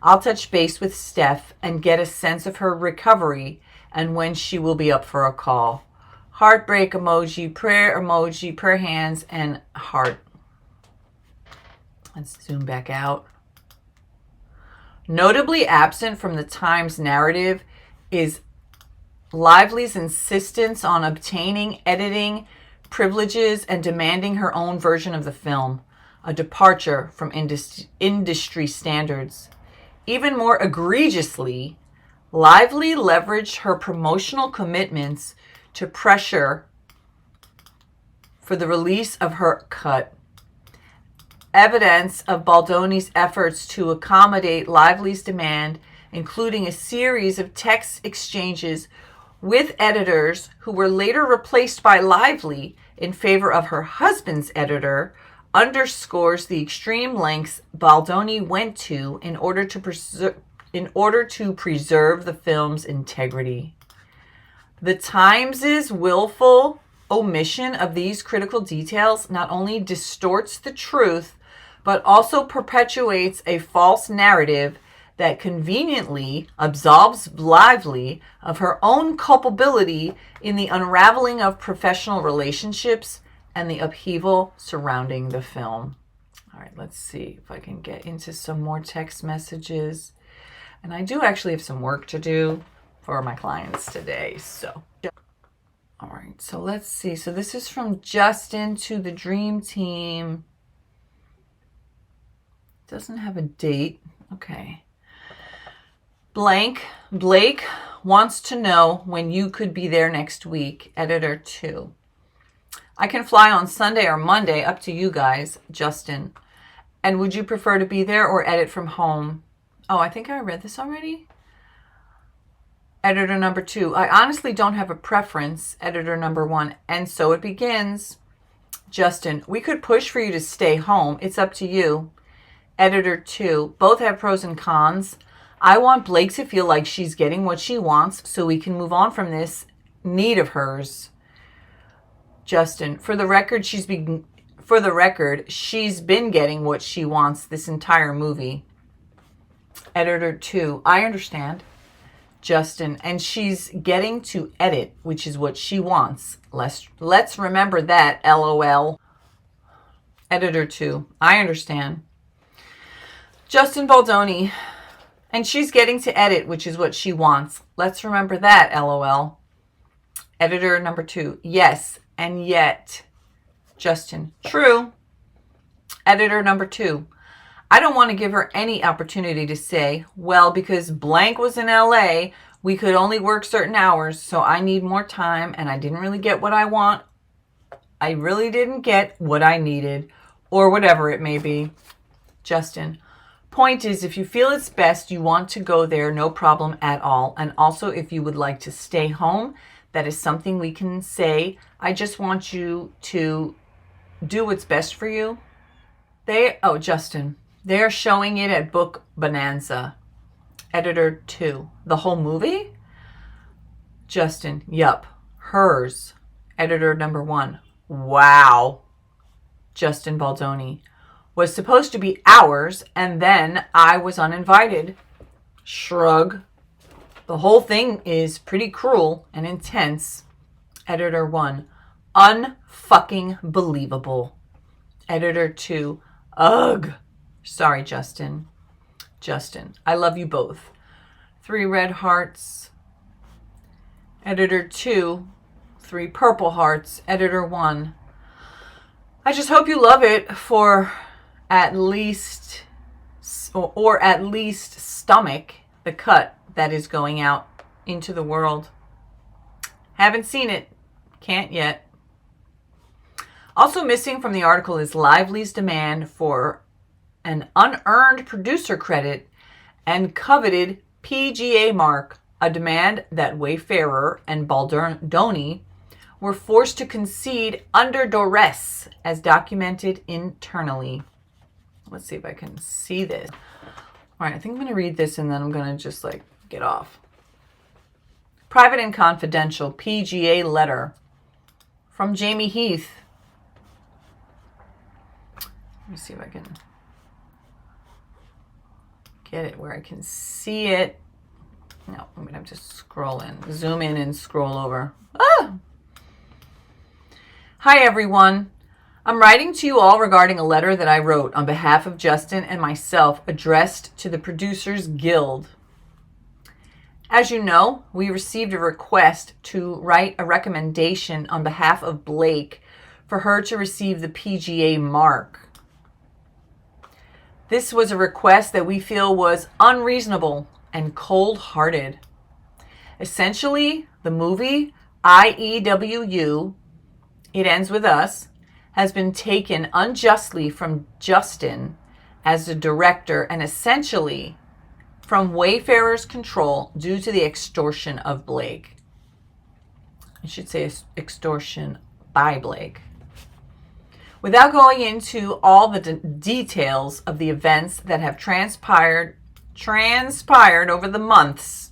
I'll touch base with Steph and get a sense of her recovery and when she will be up for a call. Heartbreak emoji, prayer hands, and heart. Let's zoom back out. Notably absent from the Times narrative is Lively's insistence on obtaining editing privileges and demanding her own version of the film, a departure from industry standards. Even more egregiously, Lively leveraged her promotional commitments to pressure for the release of her cut. Evidence of Baldoni's efforts to accommodate Lively's demand, including a series of text exchanges with editors who were later replaced by Lively in favor of her husband's editor, underscores the extreme lengths Baldoni went to in order to preserve the film's integrity. The Times' willful omission of these critical details not only distorts the truth, but also perpetuates a false narrative that conveniently absolves Lively of her own culpability in the unraveling of professional relationships and the upheaval surrounding the film. All right, let's see if I can get into some more text messages. And I do actually have some work to do for my clients today, so. All right, so let's see. So this is from Justin to the Dream Team. Doesn't have a date. Okay. Blake wants to know when you could be there next week. Editor 2. I can fly on Sunday or Monday, up to you guys, Justin. And would you prefer to be there or edit from home? Oh, I think I read this already. Editor number 2. I honestly don't have a preference. Editor number 1. And so it begins. Justin, we could push for you to stay home. It's up to you. Editor 2. Both have pros and cons. I want Blake to feel like she's getting what she wants so we can move on from this need of hers. Justin, for the record, she's been getting what she wants this entire movie. Editor 2. I understand. Justin, and she's getting to edit, which is what she wants. Let's remember that, LOL. Editor 2. I understand. Justin Baldoni. And she's getting to edit, which is what she wants. Let's remember that, LOL. Editor number 2. Yes, and yet. Justin. True. Editor number 2. I don't want to give her any opportunity to say, well, because blank was in LA, we could only work certain hours, so I need more time, and I didn't really get what I want. I really didn't get what I needed, or whatever it may be. Justin. Point is, if you feel it's best, you want to go there, no problem at all. And also, if you would like to stay home, that is something we can say. I just want you to do what's best for you. Justin, they're showing it at Book Bonanza. Editor 2. The whole movie? Justin, yup. Hers. Editor number 1. Wow. Justin Baldoni. Was supposed to be ours, and then I was uninvited. Shrug. The whole thing is pretty cruel and intense. Editor 1. Unfucking believable. Editor 2. Ugh. Sorry, Justin. Justin. I love you both. 3 red hearts. Editor 2. 3 purple hearts. Editor 1. I just hope you love it for at least stomach the cut that is going out into the world. Haven't seen it. Can't yet. Also missing from the article is Lively's demand for an unearned producer credit and coveted PGA mark, a demand that Wayfarer and Baldoni were forced to concede under duress, as documented internally. Let's see if I can see this. All right, I think I'm going to read this and then I'm going to just get off. Private and confidential PGA letter from Jamie Heath. Let me see if I can get it where I can see it. No, I'm going to have to scroll in, zoom in and scroll over. Ah! Hi, everyone. I'm writing to you all regarding a letter that I wrote on behalf of Justin and myself addressed to the Producers Guild. As you know, we received a request to write a recommendation on behalf of Blake for her to receive the PGA mark. This was a request that we feel was unreasonable and cold-hearted. Essentially, the movie IEWU, It Ends With Us, has been taken unjustly from Justin as the director and essentially from Wayfarer's control due to the extortion of Blake. I should say extortion by Blake. Without going into all the details of the events that have transpired over the months,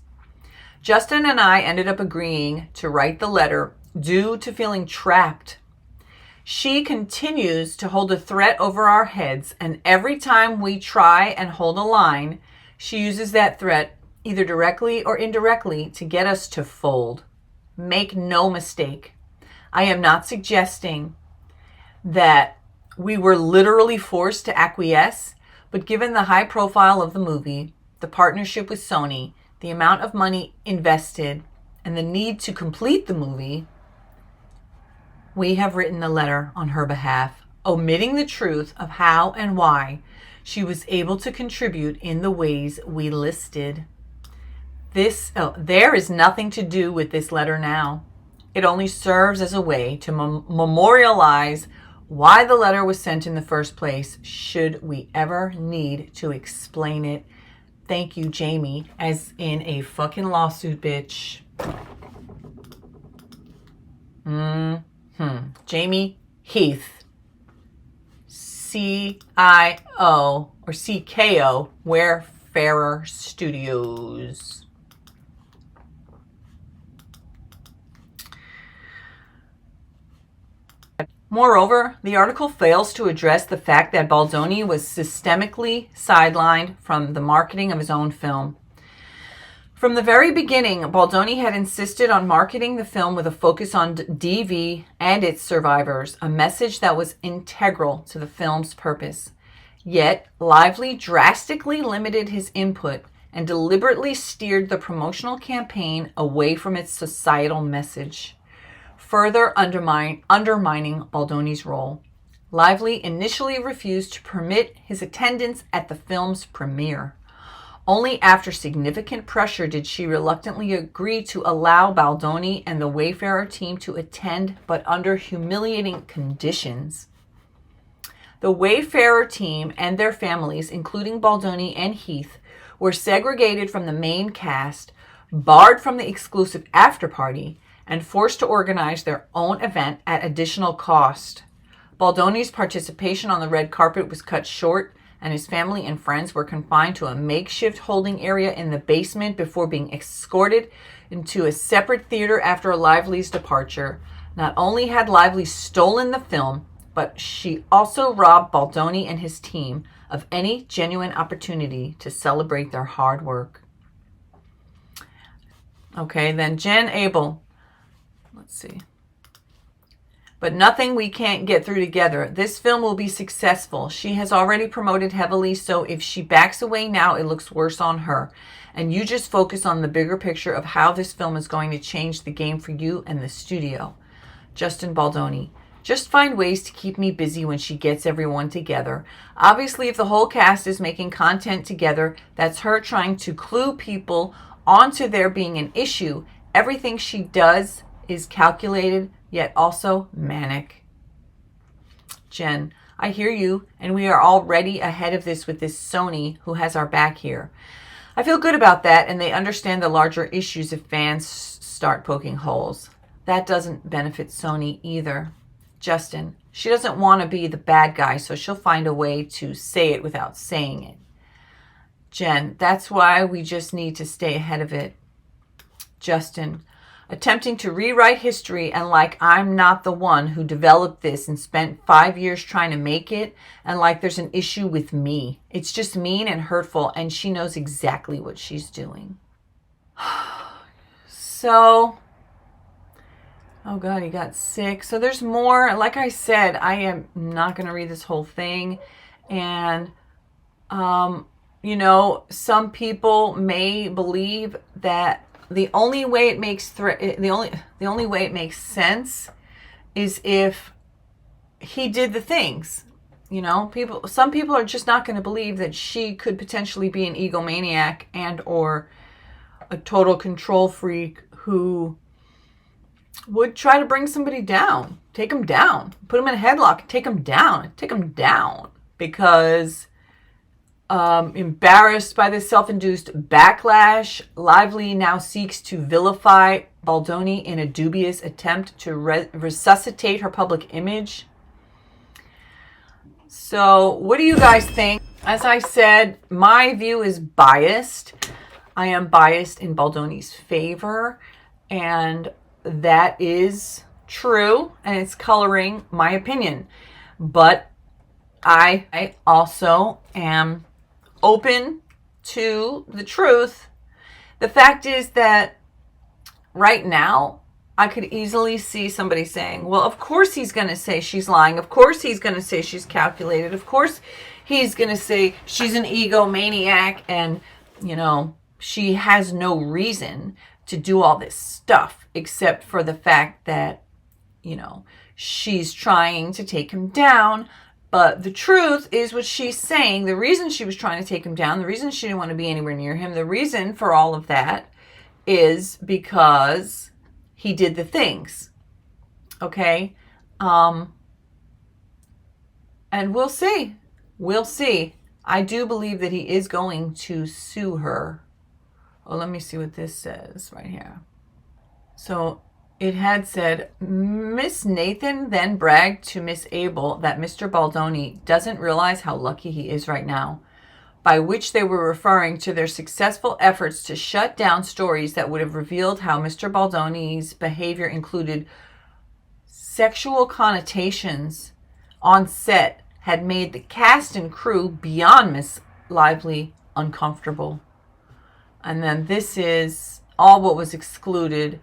Justin and I ended up agreeing to write the letter due to feeling trapped. She continues to hold a threat over our heads, and every time we try and hold a line, she uses that threat, either directly or indirectly, to get us to fold. Make no mistake, I am not suggesting that we were literally forced to acquiesce, but given the high profile of the movie, the partnership with Sony, the amount of money invested, and the need to complete the movie, we have written a letter on her behalf, omitting the truth of how and why she was able to contribute in the ways we listed. There is nothing to do with this letter now. It only serves as a way to memorialize why the letter was sent in the first place, should we ever need to explain it. Thank you, Jamie, as in a fucking lawsuit, bitch. Jamie Heath, CIO or CKO, Wayfarer Studios. Moreover, the article fails to address the fact that Baldoni was systemically sidelined from the marketing of his own film. From the very beginning, Baldoni had insisted on marketing the film with a focus on DV and its survivors, a message that was integral to the film's purpose. Yet, Lively drastically limited his input and deliberately steered the promotional campaign away from its societal message, further undermining Baldoni's role. Lively initially refused to permit his attendance at the film's premiere. Only after significant pressure did she reluctantly agree to allow Baldoni and the Wayfarer team to attend, but under humiliating conditions. The Wayfarer team and their families, including Baldoni and Heath, were segregated from the main cast, barred from the exclusive after-party, and forced to organize their own event at additional cost. Baldoni's participation on the red carpet was cut short, and his family and friends were confined to a makeshift holding area in the basement before being escorted into a separate theater after Lively's departure. Not only had Lively stolen the film, but she also robbed Baldoni and his team of any genuine opportunity to celebrate their hard work. Okay, then Jen Abel. Let's see. But nothing we can't get through together. This film will be successful. She has already promoted heavily, so if she backs away now, it looks worse on her. And you just focus on the bigger picture of how this film is going to change the game for you and the studio. Justin Baldoni. Just find ways to keep me busy when she gets everyone together. Obviously, if the whole cast is making content together, that's her trying to clue people onto there being an issue. Everything she does is calculated, yet also manic. Jen, I hear you, and we are already ahead of this with this Sony who has our back here. I feel good about that, and they understand the larger issues if fans start poking holes. That doesn't benefit Sony either. Justin, she doesn't want to be the bad guy, so she'll find a way to say it without saying it. Jen, that's why we just need to stay ahead of it. Justin, attempting to rewrite history and like I'm not the one who developed this and spent 5 years trying to make it, and like there's an issue with me. It's just mean and hurtful, and she knows exactly what she's doing. So, oh God, he got sick. So there's more. Like I said, I am not going to read this whole thing. And, you know, some people may believe that the only way it makes the only way it makes sense is if he did the things. You know, some people are just not going to believe that she could potentially be an egomaniac and or a total control freak who would try to bring somebody down, take them down, put them in a headlock, take them down because embarrassed by this self-induced backlash, Lively now seeks to vilify Baldoni in a dubious attempt to resuscitate her public image. So what do you guys think? As I said, my view is biased. I am biased in Baldoni's favor, and that is true, and it's coloring my opinion. But I also am open to the truth. The fact is that right now, I could easily see somebody saying, well, of course he's going to say she's lying. Of course he's going to say she's calculated. Of course he's going to say she's an egomaniac and, you know, she has no reason to do all this stuff except for the fact that, you know, she's trying to take him down. But the truth is what she's saying. The reason she was trying to take him down, the reason she didn't want to be anywhere near him, the reason for all of that is because he did the things. Okay? And we'll see. We'll see. I do believe that he is going to sue her. Oh, let me see what this says right here. So it had said, Miss Nathan then bragged to Miss Abel that Mr. Baldoni doesn't realize how lucky he is right now, by which they were referring to their successful efforts to shut down stories that would have revealed how Mr. Baldoni's behavior included sexual connotations on set had made the cast and crew beyond Miss Lively uncomfortable. And then this is all what was excluded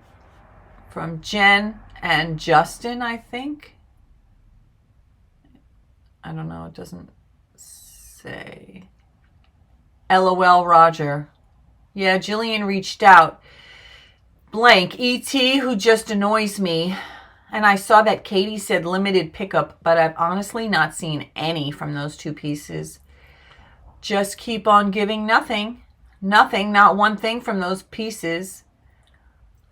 from Jen and Justin, I think. I don't know. It doesn't say. LOL Roger. Yeah, Jillian reached out. Blank. E.T., who just annoys me. And I saw that Katie said limited pickup, but I've honestly not seen any from those two pieces. Just keep on giving nothing. Nothing, not one thing from those pieces.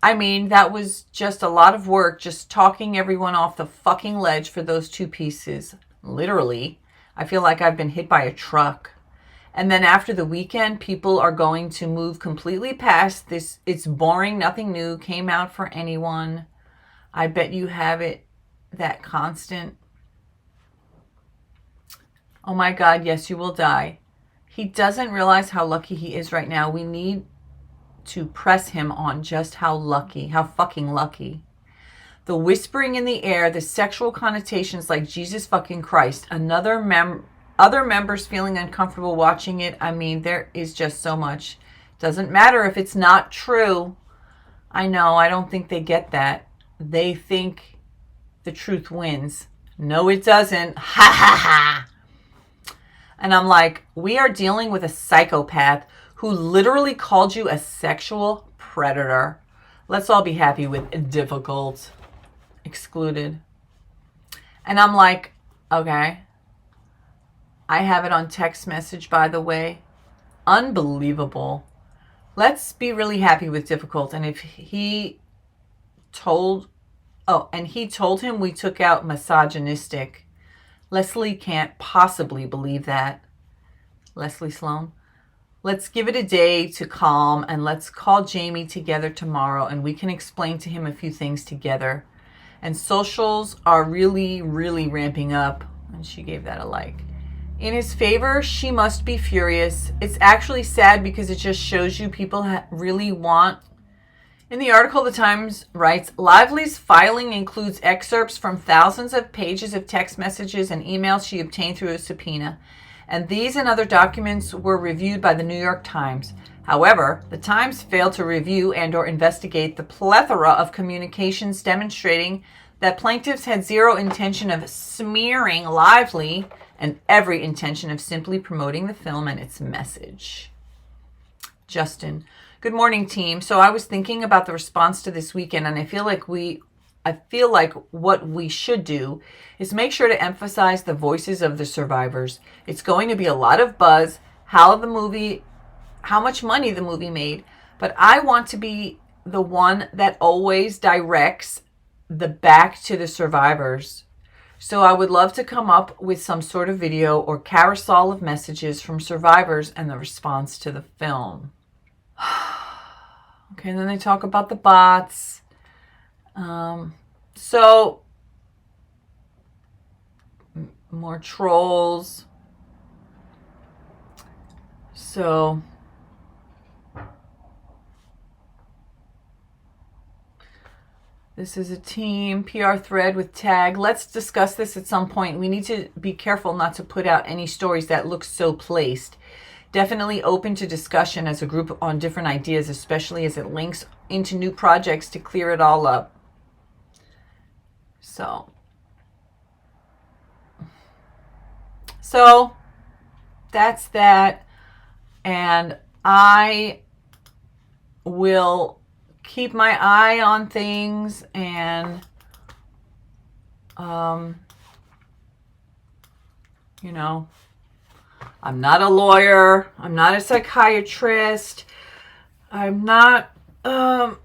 I mean, that was just a lot of work, just talking everyone off the fucking ledge for those two pieces. Literally. I feel like I've been hit by a truck. And then after the weekend, people are going to move completely past this. It's boring, nothing new came out for anyone. I bet you have it that constant. Oh my God, yes, you will die. He doesn't realize how lucky he is right now. We need to press him on just how lucky, how fucking lucky. The whispering in the air, the sexual connotations like Jesus fucking Christ. Other members feeling uncomfortable watching it. I mean, there is just so much. Doesn't matter if it's not true. I know, I don't think they get that. They think the truth wins. No, it doesn't. Ha ha ha. And I'm like, we are dealing with a psychopath who literally called you a sexual predator. Let's all be happy with difficult. Excluded. And I'm like, okay. I have it on text message, by the way. Unbelievable. Let's be really happy with difficult. And if he told him we took out misogynistic. Leslie can't possibly believe that. Leslie Sloan. Let's give it a day to calm and let's call Jamie together tomorrow and we can explain to him a few things together. And socials are really, really ramping up. And she gave that a like. In his favor, she must be furious. It's actually sad because it just shows you people really want. In the article, The Times writes, Lively's filing includes excerpts from thousands of pages of text messages and emails she obtained through a subpoena. And these and other documents were reviewed by the New York Times. However, the Times failed to review and or investigate the plethora of communications demonstrating that plaintiffs had zero intention of smearing Lively and every intention of simply promoting the film and its message. Justin. Good morning, team. So I was thinking about the response to this weekend, and I feel like what we should do is make sure to emphasize the voices of the survivors. It's going to be a lot of buzz, how much money the movie made, but I want to be the one that always directs the back to the survivors. So I would love to come up with some sort of video or carousel of messages from survivors and the response to the film. Okay, and then they talk about the bots. So, more trolls. So, this is a team PR thread with tag. Let's discuss this at some point. We need to be careful not to put out any stories that look so placed. Definitely open to discussion as a group on different ideas, especially as it links into new projects to clear it all up. So that's that. And I will keep my eye on things and, I'm not a lawyer. I'm not a psychiatrist. I'm not, I'm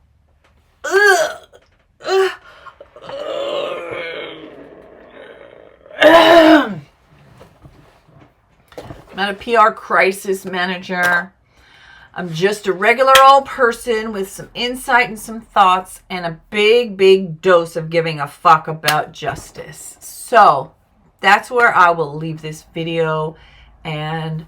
not a PR crisis manager. I'm just a regular old person with some insight and some thoughts and a big, big dose of giving a fuck about justice. So that's where I will leave this video. And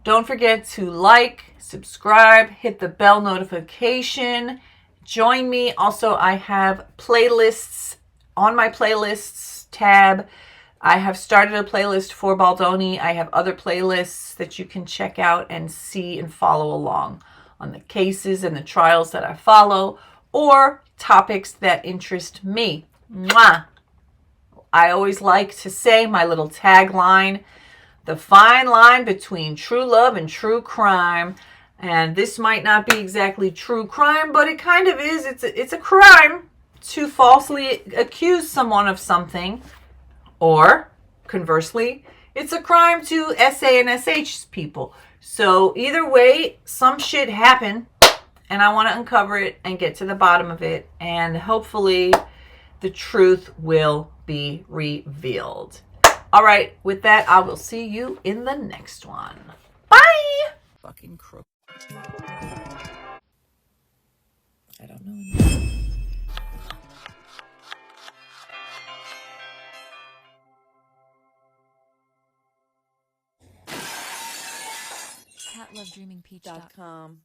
don't forget to like, subscribe, hit the bell notification, join me. Also, I have playlists on my playlists tab. I have started a playlist for Baldoni. I have other playlists that you can check out and see and follow along. on the cases and the trials that I follow, or topics that interest me. Mwah! I always like to say my little tagline, the fine line between true love and true crime. And this might not be exactly true crime, but it kind of is. It's a crime to falsely accuse someone of something. Or, conversely, it's a crime to SA and SH people. So either way, some shit happened, and I want to uncover it and get to the bottom of it. And hopefully the truth will be revealed. All right, with that, I will see you in the next one. Bye! Fucking crook. I don't know. CatLoveDreamingPeach.com